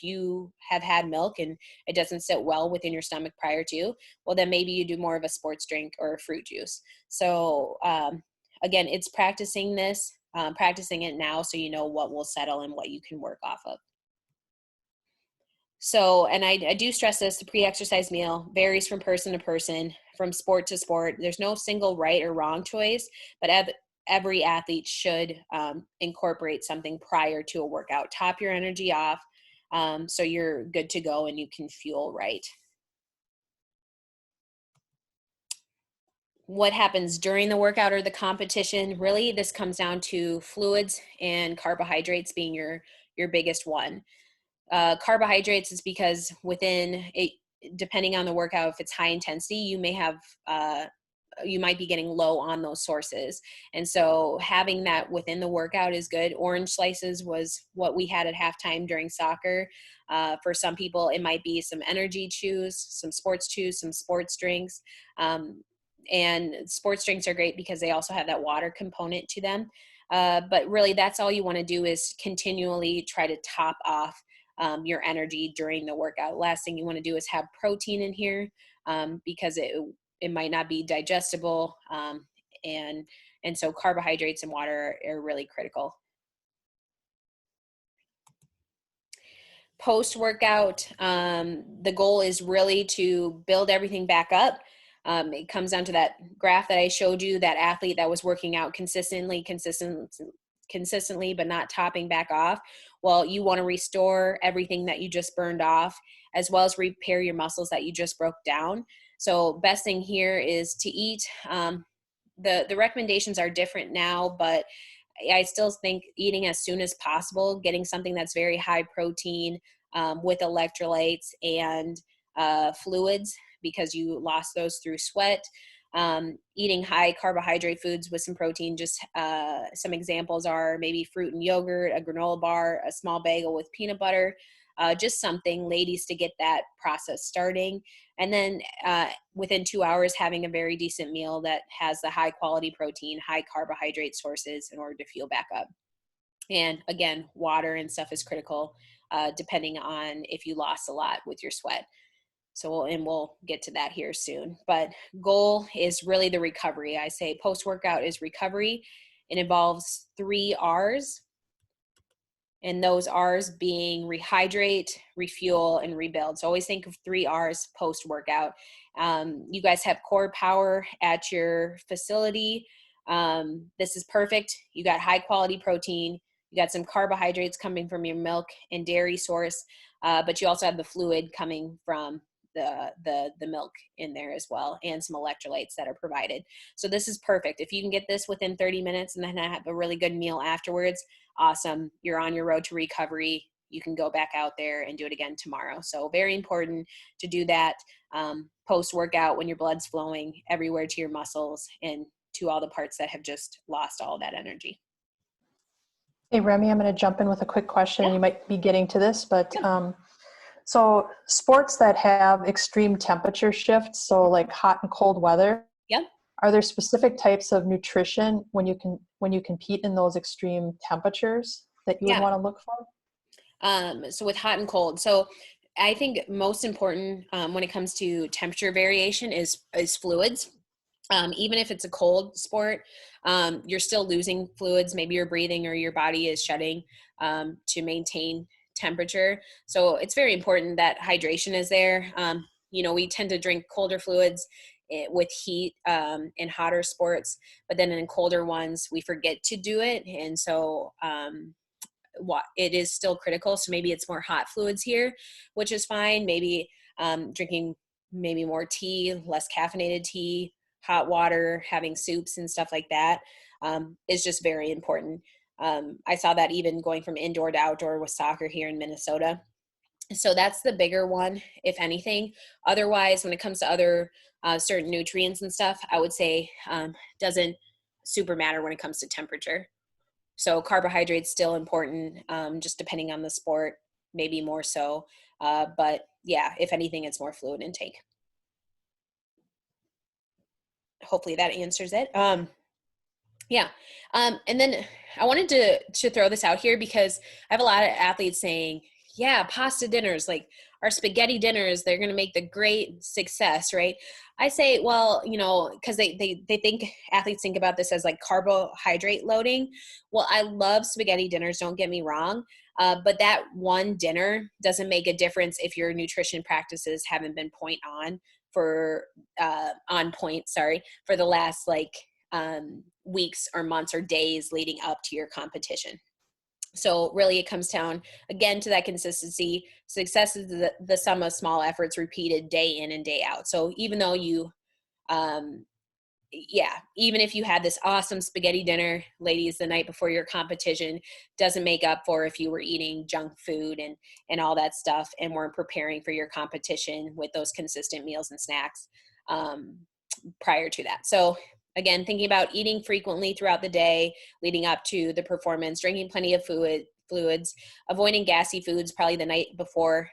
you have had milk and it doesn't sit well within your stomach prior to, well, then maybe you do more of a sports drink or a fruit juice. So again, it's practicing this, practicing it now, so you know what will settle and what you can work off of. So, and I do stress this, the pre-exercise meal varies from person to person, from sport to sport. There's no single right or wrong choice, but every athlete should incorporate something prior to a workout. Top your energy off, so you're good to go and you can fuel right. What happens during the workout or the competition? Really, this comes down to fluids and carbohydrates being your biggest one. Carbohydrates is because within it, depending on the workout, if it's high intensity, you might be getting low on those sources. And so having that within the workout is good. Orange slices was what we had at halftime during soccer. For some people, it might be some energy chews, some sports chews, some sports drinks. And sports drinks are great because they also have that water component to them. But really, that's all you want to do is continually try to top off your energy during the workout. Last thing you want to do is have protein in here, because it might not be digestible, and so carbohydrates and water are really critical. Post workout, the goal is really to build everything back up. It comes down to that graph that I showed you, that athlete that was working out consistently, but not topping back off. Well, you want to restore everything that you just burned off, as well as repair your muscles that you just broke down. So best thing here is to eat. The recommendations are different now, but I still think eating as soon as possible, getting something that's very high protein, with electrolytes and fluids, because you lost those through sweat. Eating high carbohydrate foods with some protein. Just some examples are maybe fruit and yogurt, a granola bar, a small bagel with peanut butter, just something, ladies, to get that process starting. And then within 2 hours, having a very decent meal that has the high quality protein, high carbohydrate sources in order to fuel back up. And again, water and stuff is critical, depending on if you lost a lot with your sweat. So, and we'll get to that here soon. But goal is really the recovery. I say post-workout is recovery. It involves 3 R's, and those R's being rehydrate, refuel, and rebuild. So always think of 3 R's post-workout. You guys have Core Power at your facility. This is perfect. You got high quality protein. You got some carbohydrates coming from your milk and dairy source, but you also have the fluid coming from the milk in there as well, and some electrolytes that are provided. So this is perfect. If you can get this within 30 minutes and then have a really good meal afterwards, awesome. You're on your road to recovery. You can go back out there and do it again tomorrow. So very important to do that post-workout when your blood's flowing everywhere to your muscles and to all the parts that have just lost all that energy. Hey, Remy, I'm going to jump in with a quick question. Yeah. You might be getting to this, but so sports that have extreme temperature shifts, so like hot and cold weather, Yep. are there specific types of nutrition when you compete in those extreme temperatures that you would want to look for? So with hot and cold, so I think most important when it comes to temperature variation is fluids. Even if it's a cold sport, you're still losing fluids. Maybe you're breathing or your body is shedding to maintain temperature. So it's very important that hydration is there. We tend to drink colder fluids with heat in hotter sports, but then in colder ones, we forget to do it. And so it is still critical. So maybe it's more hot fluids here, which is fine. Maybe drinking maybe more tea, less caffeinated tea, hot water, having soups and stuff like that is just very important. I saw that even going from indoor to outdoor with soccer here in Minnesota. So that's the bigger one, if anything. Otherwise, when it comes to other certain nutrients and stuff, I would say doesn't super matter when it comes to temperature. So carbohydrates still important, just depending on the sport, maybe more so. But yeah, if anything, it's more fluid intake. Hopefully that answers it. Yeah. And then I wanted to throw this out here because I have a lot of athletes saying, yeah, pasta dinners, like our spaghetti dinners, they're going to make the great success, right? I say, well, you know, because they think athletes think about this as like carbohydrate loading. Well, I love spaghetti dinners, don't get me wrong. But that one dinner doesn't make a difference if your nutrition practices haven't been on point, sorry, for the last like weeks or months or days leading up to your competition. So really it comes down again to that consistency. Success is the sum of small efforts repeated day in and day out. So even though you even if you had this awesome spaghetti dinner, ladies, the night before your competition, doesn't make up for if you were eating junk food and all that stuff and weren't preparing for your competition with those consistent meals and snacks prior to that. So again, thinking about eating frequently throughout the day leading up to the performance, drinking plenty of fluids, avoiding gassy foods probably the night before.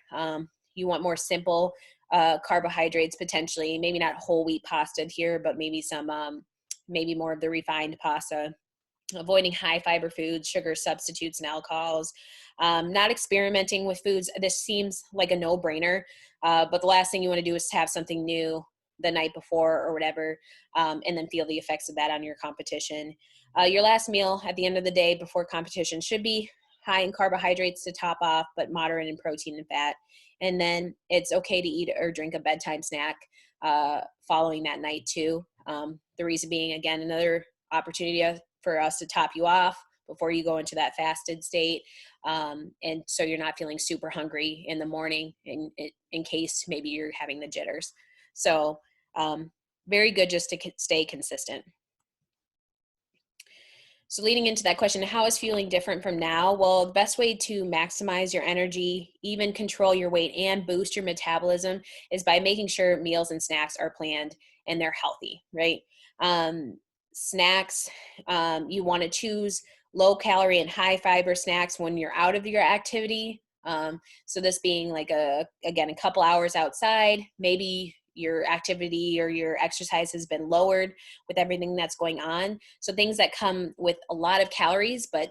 You want more simple carbohydrates potentially, maybe not whole wheat pasta here, but maybe some, maybe more of the refined pasta. Avoiding high fiber foods, sugar substitutes, and alcohols. Not experimenting with foods. This seems like a no-brainer, but the last thing you want to do is have something new the night before or whatever, and then feel the effects of that on your competition. Your last meal at the end of the day before competition should be high in carbohydrates to top off, but moderate in protein and fat. And then it's okay to eat or drink a bedtime snack following that night too. The reason being, again, another opportunity for us to top you off before you go into that fasted state. And so you're not feeling super hungry in the morning in case maybe you're having the jitters. So very good just to stay consistent. So leading into that question, how is fueling different from now? Well, the best way to maximize your energy, even control your weight and boost your metabolism is by making sure meals and snacks are planned and they're healthy, right? Snacks, you want to choose low calorie and high fiber snacks when you're out of your activity. So this being like again, a couple hours outside, maybe your activity or your exercise has been lowered with everything that's going on. So things that come with a lot of calories, but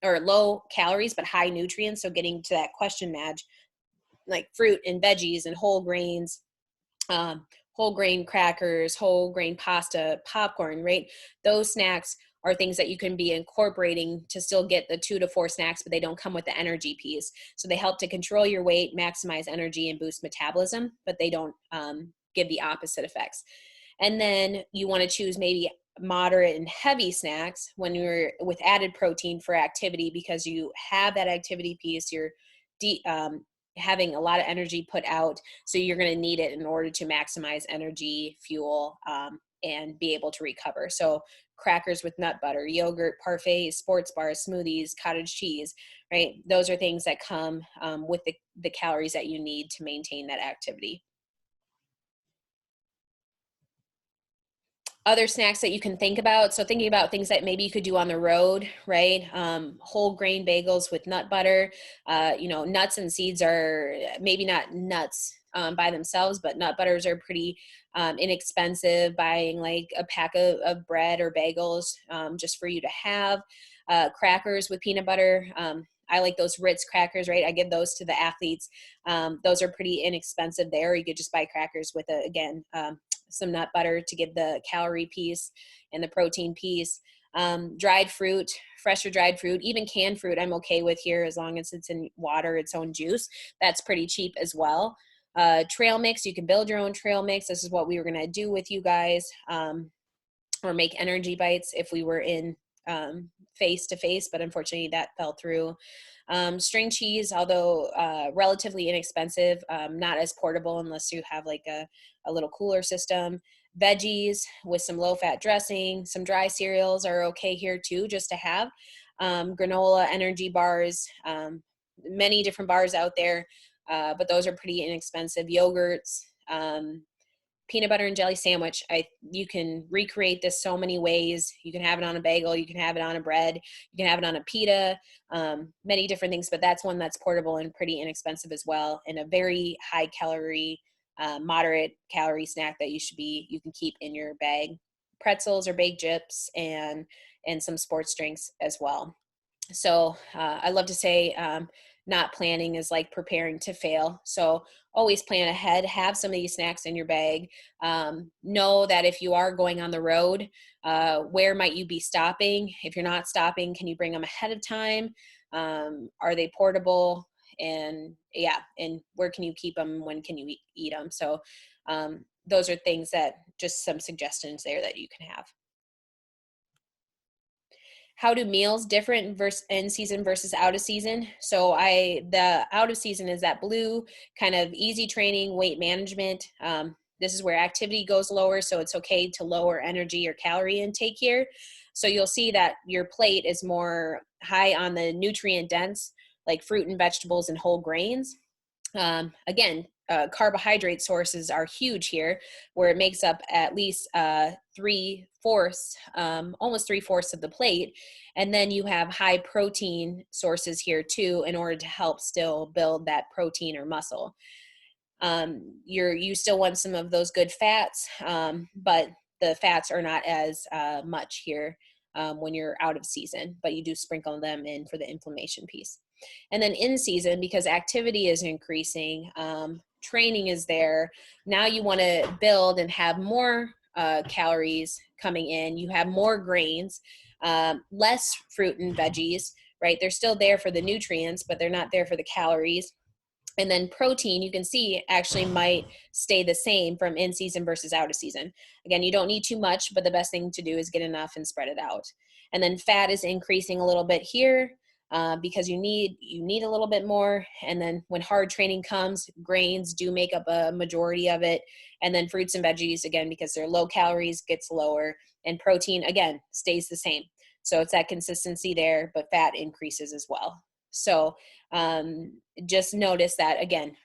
or low calories, but high nutrients. So getting to that question, Madge, like fruit and veggies and whole grains, whole grain crackers, whole grain pasta, popcorn, right? Those snacks are things that you can be incorporating to still get the 2 to 4 snacks, but they don't come with the energy piece. So they help to control your weight, maximize energy, and boost metabolism, but they don't give the opposite effects. And then you want to choose maybe moderate and heavy snacks when you're with added protein for activity because you have that activity piece, you're having a lot of energy put out, so you're going to need it in order to maximize energy, fuel, and be able to recover. So crackers with nut butter, yogurt, parfaits, sports bars, smoothies, cottage cheese, right? Those are things that come with the calories that you need to maintain that activity. Other snacks that you can think about. So thinking about things that maybe you could do on the road, right? Whole grain bagels with nut butter. Nuts and seeds are maybe not nuts by themselves, but nut butters are pretty inexpensive. Buying like a pack of bread or bagels just for you to have. Crackers with peanut butter. I like those Ritz crackers, right? I give those to the athletes. Those are pretty inexpensive there. You could just buy crackers with, some nut butter to give the calorie piece and the protein piece. Dried fruit, fresh or dried fruit, even canned fruit I'm okay with here as long as it's in water, its own juice. That's pretty cheap as well. Trail mix, you can build your own trail mix. This is what we were going to do with you guys, or make energy bites if we were in face to face, but unfortunately that fell through. String cheese, although relatively inexpensive, not as portable unless you have like a little cooler system. Veggies with some low-fat dressing, some dry cereals are okay here too, just to have. Granola, energy bars, many different bars out there, but those are pretty inexpensive. Yogurts, peanut butter and jelly sandwich, you can recreate this so many ways. You can have it on a bagel, you can have it on a bread, you can have it on a pita, many different things, but that's one that's portable and pretty inexpensive as well, and a very high calorie, moderate calorie snack that you can keep in your bag. Pretzels or baked chips and some sports drinks as well. So I love to say not planning is like preparing to fail. So always plan ahead, have some of these snacks in your bag. Know that if you are going on the road, where might you be stopping? If you're not stopping, can you bring them ahead of time? Are they portable? And yeah, and where can you keep them? When can you eat them? So those are things that, just some suggestions there that you can have. How do meals different in season versus out of season? So the out of season is that blue kind of easy training, weight management. This is where activity goes lower, so it's okay to lower energy or calorie intake here. So you'll see that your plate is more high on the nutrient dense, like fruit and vegetables and whole grains. Again, carbohydrate sources are huge here, where it makes up at least 3/4, almost 3/4 of the plate. And then you have high protein sources here too, in order to help still build that protein or muscle. You still want some of those good fats, but the fats are not as much here when you're out of season, but you do sprinkle them in for the inflammation piece. And then in season, because activity is increasing, training is there, now you want to build and have more calories coming in. You have more grains, less fruit and veggies, right? They're still there for the nutrients, but they're not there for the calories. And then protein, you can see, actually might stay the same from in season versus out of season. Again, you don't need too much, but the best thing to do is get enough and spread it out. And then fat is increasing a little bit here because you need a little bit more. And then when hard training comes, grains do make up a majority of it. And then fruits and veggies, again, because they're low calories, gets lower. And protein, again, stays the same. So it's that consistency there, but fat increases as well. So just notice that, again,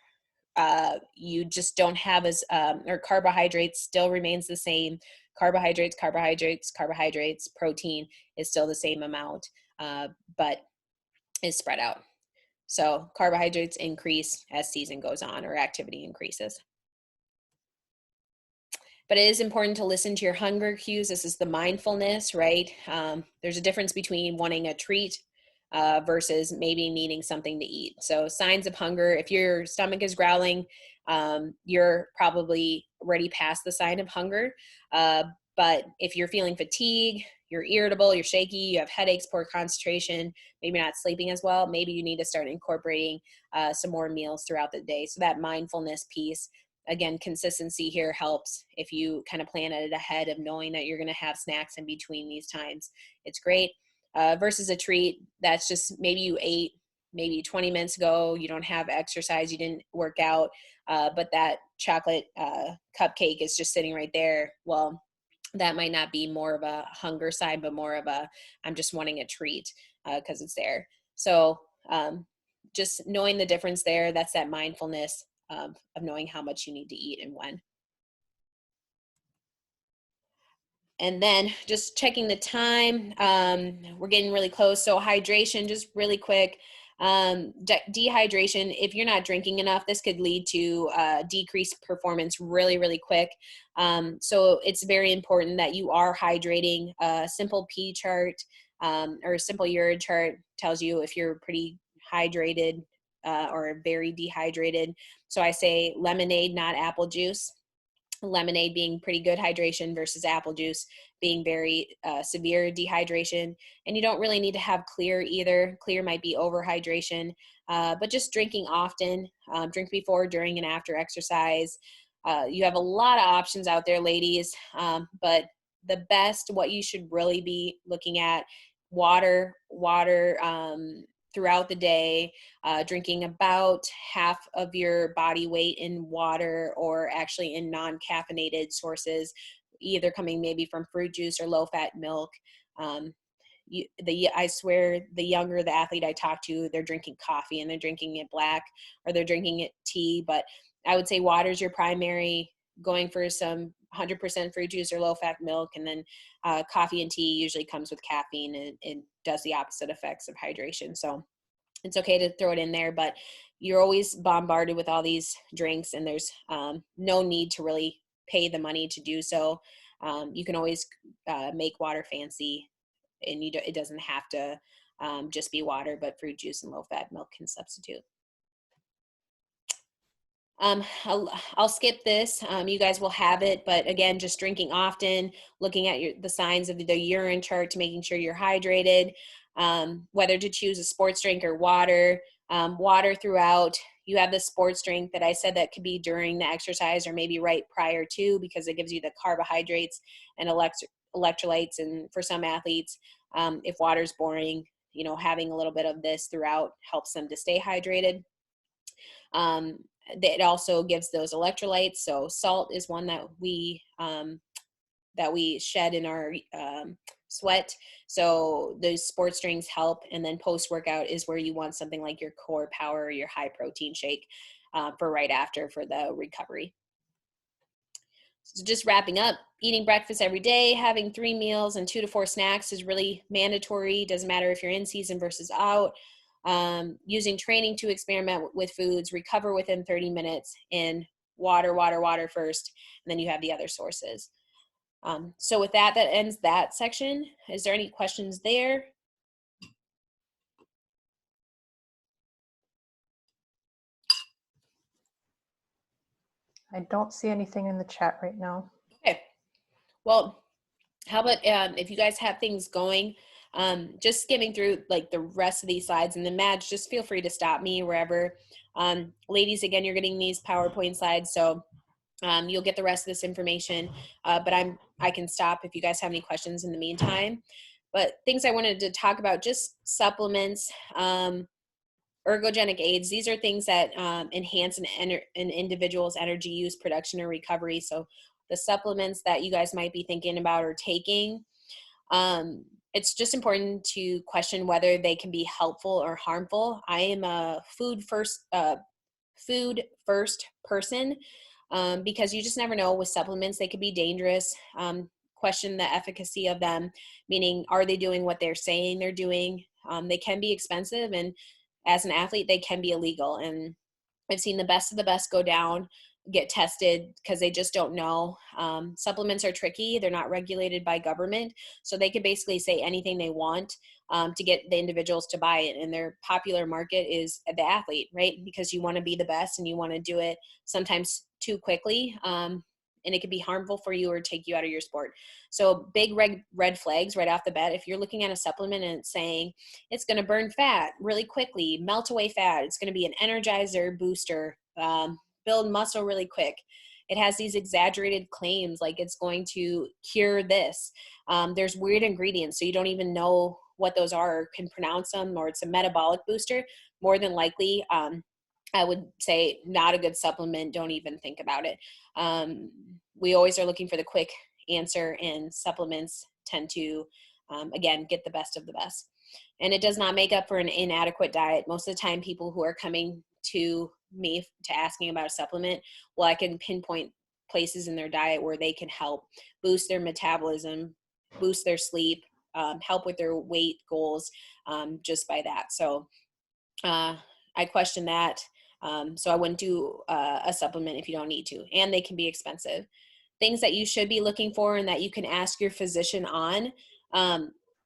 you just don't have as, or carbohydrates still remains the same. Carbohydrates, protein is still the same amount, but is spread out. So carbohydrates increase as season goes on or activity increases. But it is important to listen to your hunger cues. This is the mindfulness, right? There's a difference between wanting a treat versus maybe needing something to eat. So signs of hunger, if your stomach is growling, you're probably already past the sign of hunger. But if you're feeling fatigue, you're irritable, you're shaky, you have headaches, poor concentration, maybe not sleeping as well, maybe you need to start incorporating some more meals throughout the day. So that mindfulness piece, again, consistency here helps. If you kind of plan it ahead of knowing that you're going to have snacks in between these times, it's great. Versus a treat that's just maybe you ate maybe 20 minutes ago, you don't have exercise, you didn't work out, but that chocolate cupcake is just sitting right there. Well, that might not be more of a hunger sign, but more of a, I'm just wanting a treat because it's there. So just knowing the difference there, that's that mindfulness of knowing how much you need to eat and when. And then just checking the time, we're getting really close. So hydration, just really quick. Dehydration, if you're not drinking enough, this could lead to decreased performance really, really quick. So it's very important that you are hydrating. A simple pee chart or a simple urine chart tells you if you're pretty hydrated or very dehydrated. So I say lemonade, not apple juice. Lemonade being pretty good hydration versus apple juice being very severe dehydration. And you don't really need to have clear either. Clear might be overhydration, but just drinking often, drink before, during, and after exercise. You have a lot of options out there, ladies, but the best, what you should really be looking at, water, throughout the day, drinking about half of your body weight in water or actually in non-caffeinated sources, either coming maybe from fruit juice or low-fat milk. I swear the younger the athlete I talk to, they're drinking coffee and they're drinking it black or they're drinking it tea, but I would say water is your primary going for some 100% fruit juice or low-fat milk, and then coffee and tea usually comes with caffeine and does the opposite effects of hydration. So it's okay to throw it in there, but you're always bombarded with all these drinks, and there's no need to really pay the money to do so. You can always make water fancy, and it doesn't have to just be water, but fruit juice and low-fat milk can substitute. I'll skip this. You guys will have it, but again, just drinking often, looking at the signs of the urine chart to making sure you're hydrated, whether to choose a sports drink or water, water throughout. You have the sports drink that I said that could be during the exercise or maybe right prior to, because it gives you the carbohydrates and electrolytes. And for some athletes, if water's boring, having a little bit of this throughout helps them to stay hydrated. It also gives those electrolytes. So salt is one that we shed in our sweat. So those sports drinks help. And then post-workout is where you want something like your Core Power or your high protein shake for right after for the recovery. So just wrapping up, eating breakfast every day, having 3 meals and 2 to 4 snacks is really mandatory. Doesn't matter if you're in season versus out. Using training to experiment with foods, recover within 30 minutes, and water first, and then you have the other sources. So with that ends that section. Is there any questions there? I don't see anything in the chat right now. Okay. Well, how about if you guys have things going, just skimming through like the rest of these slides, and then Madge, just feel free to stop me wherever. Ladies, again, you're getting these PowerPoint slides, so you'll get the rest of this information, but I can stop if you guys have any questions in the meantime. But things I wanted to talk about, just supplements, ergogenic aids. These are things that enhance an individual's energy use, production, or recovery. So the supplements that you guys might be thinking about or taking, it's just important to question whether they can be helpful or harmful. I am a food first person, because you just never know with supplements. They could be dangerous. Question the efficacy of them, meaning are they doing what they're saying they're doing? They can be expensive, and as an athlete, they can be illegal. And I've seen the best of the best go down, get tested, because they just don't know. Supplements are tricky. They're not regulated by government. So they could basically say anything they want to get the individuals to buy it. And their popular market is the athlete, right? Because you want to be the best and you want to do it sometimes too quickly. And it could be harmful for you or take you out of your sport. So big red flags right off the bat. If you're looking at a supplement and it's saying it's going to burn fat really quickly, melt away fat, it's going to be an energizer booster, build muscle really quick. It has these exaggerated claims like it's going to cure this. There's weird ingredients, so you don't even know what those are or can pronounce them, or it's a metabolic booster. More than likely, I would say not a good supplement. Don't even think about it. We always are looking for the quick answer, and supplements tend to, again, get the best of the best. And it does not make up for an inadequate diet. Most of the time, people who are coming to me to asking about a supplement, well, I can pinpoint places in their diet where they can help boost their metabolism, boost their sleep, help with their weight goals, just by that. So I question that. So I wouldn't do a supplement if you don't need to, and they can be expensive. Things that you should be looking for and that you can ask your physician on,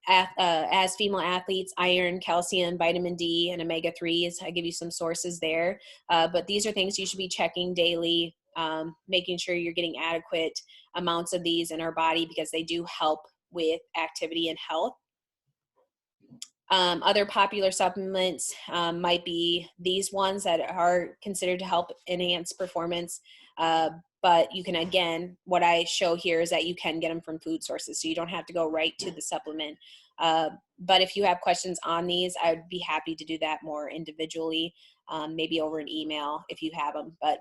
as female athletes: iron, calcium, vitamin D, and omega-3s. I give you some sources there, but these are things you should be checking daily, making sure you're getting adequate amounts of these in our body, because they do help with activity and health. Other popular supplements might be these ones that are considered to help enhance performance. But you can, again, what I show here is that you can get them from food sources, so you don't have to go right to the supplement. But if you have questions on these, I would be happy to do that more individually, maybe over an email if you have them. But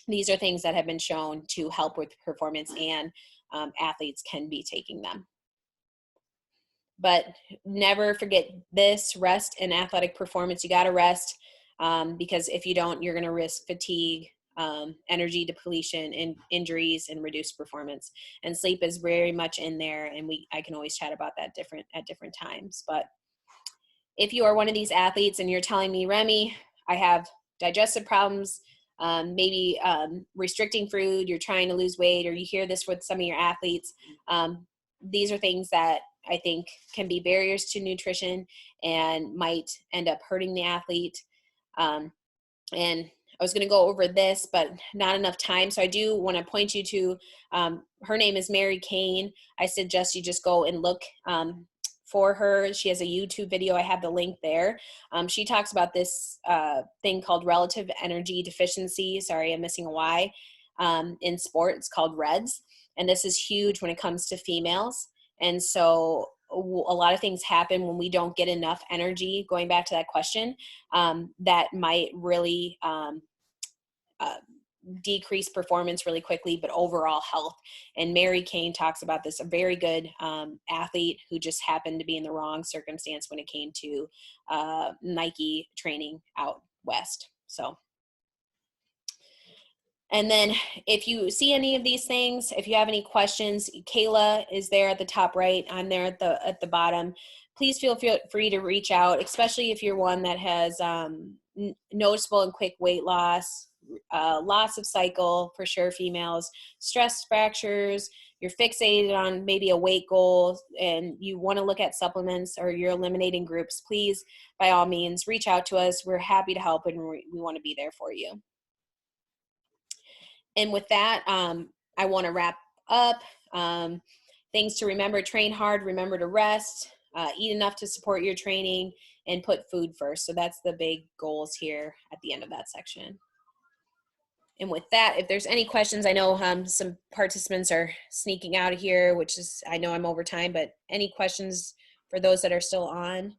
these are things that have been shown to help with performance, and athletes can be taking them. But never forget this: rest and athletic performance. You got to rest, because if you don't, you're going to risk fatigue, energy depletion and injuries and reduced performance. And sleep is very much in there, and I can always chat about that at different times. But if you are one of these athletes and you're telling me, Remy, I have digestive problems, maybe restricting food, you're trying to lose weight, or you hear this with some of your athletes, these are things that I think can be barriers to nutrition and might end up hurting the athlete. And I was going to go over this, but not enough time. So I do want to point you to, her name is Mary Kane. I suggest you just go and look for her. She has a YouTube video. I have the link there. She talks about this thing called relative energy deficiency. Sorry, I'm missing a Y in sport. It's called REDS. And this is huge when it comes to females. And so a lot of things happen when we don't get enough energy, going back to that question, that might really decrease performance really quickly, but overall health. And Mary Kane talks about this, a very good athlete who just happened to be in the wrong circumstance when it came to Nike training out west. So, and then if you see any of these things, if you have any questions, Kayla is there at the top right. I'm there at the bottom. Please feel free to reach out, especially if you're one that has noticeable and quick weight loss, loss of cycle, for sure, females, stress fractures, you're fixated on maybe a weight goal and you want to look at supplements, or you're eliminating groups, please, by all means, reach out to us. We're happy to help, and we want to be there for you. And with that, I want to wrap up. Things to remember: train hard, remember to rest, eat enough to support your training, and put food first. So that's the big goals here at the end of that section. And with that, if there's any questions, I know some participants are sneaking out of here, which is, I know I'm over time, but any questions for those that are still on?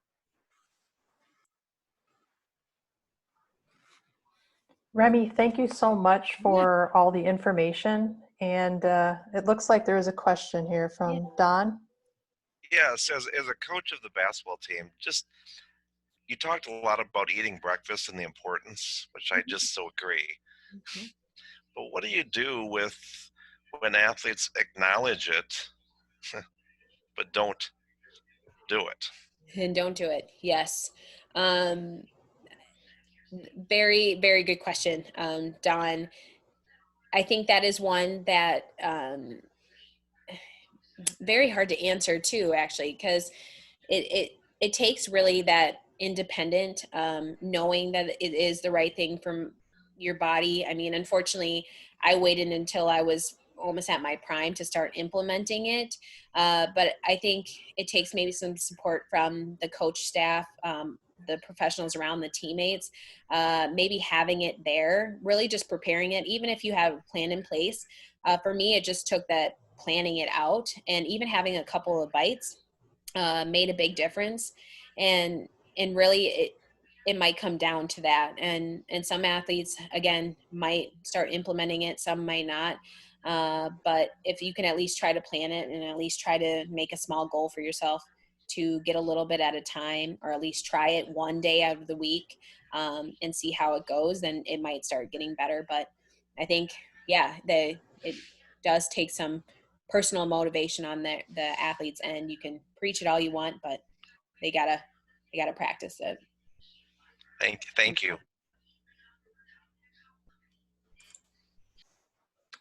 Remy, thank you so much for all the information. And it looks like there is a question here from Don. Yes, as a coach of the basketball team, you talked a lot about eating breakfast and the importance, which I just so agree. Mm-hmm. But what do you do when athletes acknowledge it, but don't do it? And don't do it. Yes. Very, very good question, Don. I think that is one that very hard to answer too, actually, because it takes really that independent knowing that it is the right thing from your body. I mean, unfortunately, I waited until I was almost at my prime to start implementing it. But I think it takes maybe some support from the coach staff, the professionals around, the teammates, maybe having it there, really just preparing it, even if you have a plan in place. For me, it just took that planning it out, and even having a couple of bites made a big difference. And really it might come down to that. And some athletes, again, might start implementing it, some might not. But if you can at least try to plan it, and at least try to make a small goal for yourself to get a little bit at a time, or at least try it one day out of the week, and see how it goes, then it might start getting better. But I think, it does take some personal motivation on the athlete's end. You can preach it all you want, but they gotta practice it. Thank you.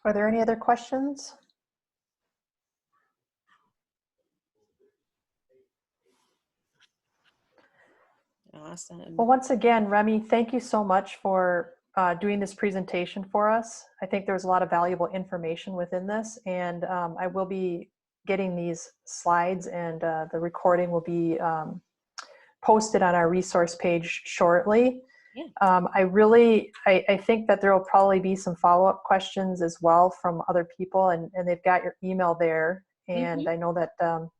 Are there any other questions? Awesome. Well, once again, Remy, thank you so much for doing this presentation for us. I think there's a lot of valuable information within this, and I will be getting these slides, and the recording will be posted on our resource page shortly. Yeah. I think that there will probably be some follow-up questions as well from other people, and they've got your email there, and I know that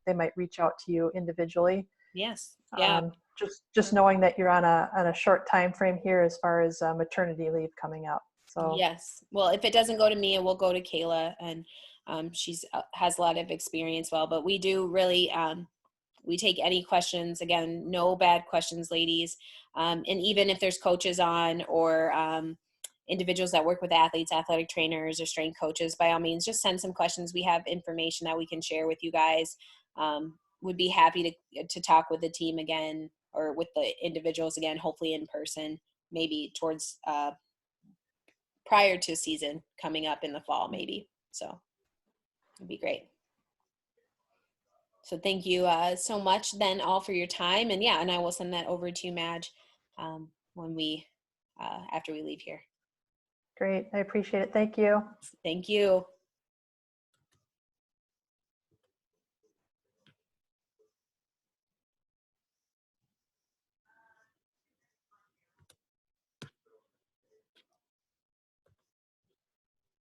they might reach out to you individually. Yes. Yeah. Just knowing that you're on a short time frame here as far as maternity leave coming up. So yes. Well, if it doesn't go to me, it will go to Kayla, and she's has a lot of experience. Well, but we do really we take any questions. Again, no bad questions, ladies. And even if there's coaches on, or individuals that work with athletes, athletic trainers, or strength coaches, by all means, just send some questions. We have information that we can share with you guys. Would be happy to talk with the team again, or with the individuals again, hopefully in person, maybe towards prior to season coming up in the fall, maybe. So it'd be great. So thank you so much then all for your time. And yeah, and I will send that over to you, Madge, when we, after we leave here. Great. I appreciate it. Thank you. Thank you.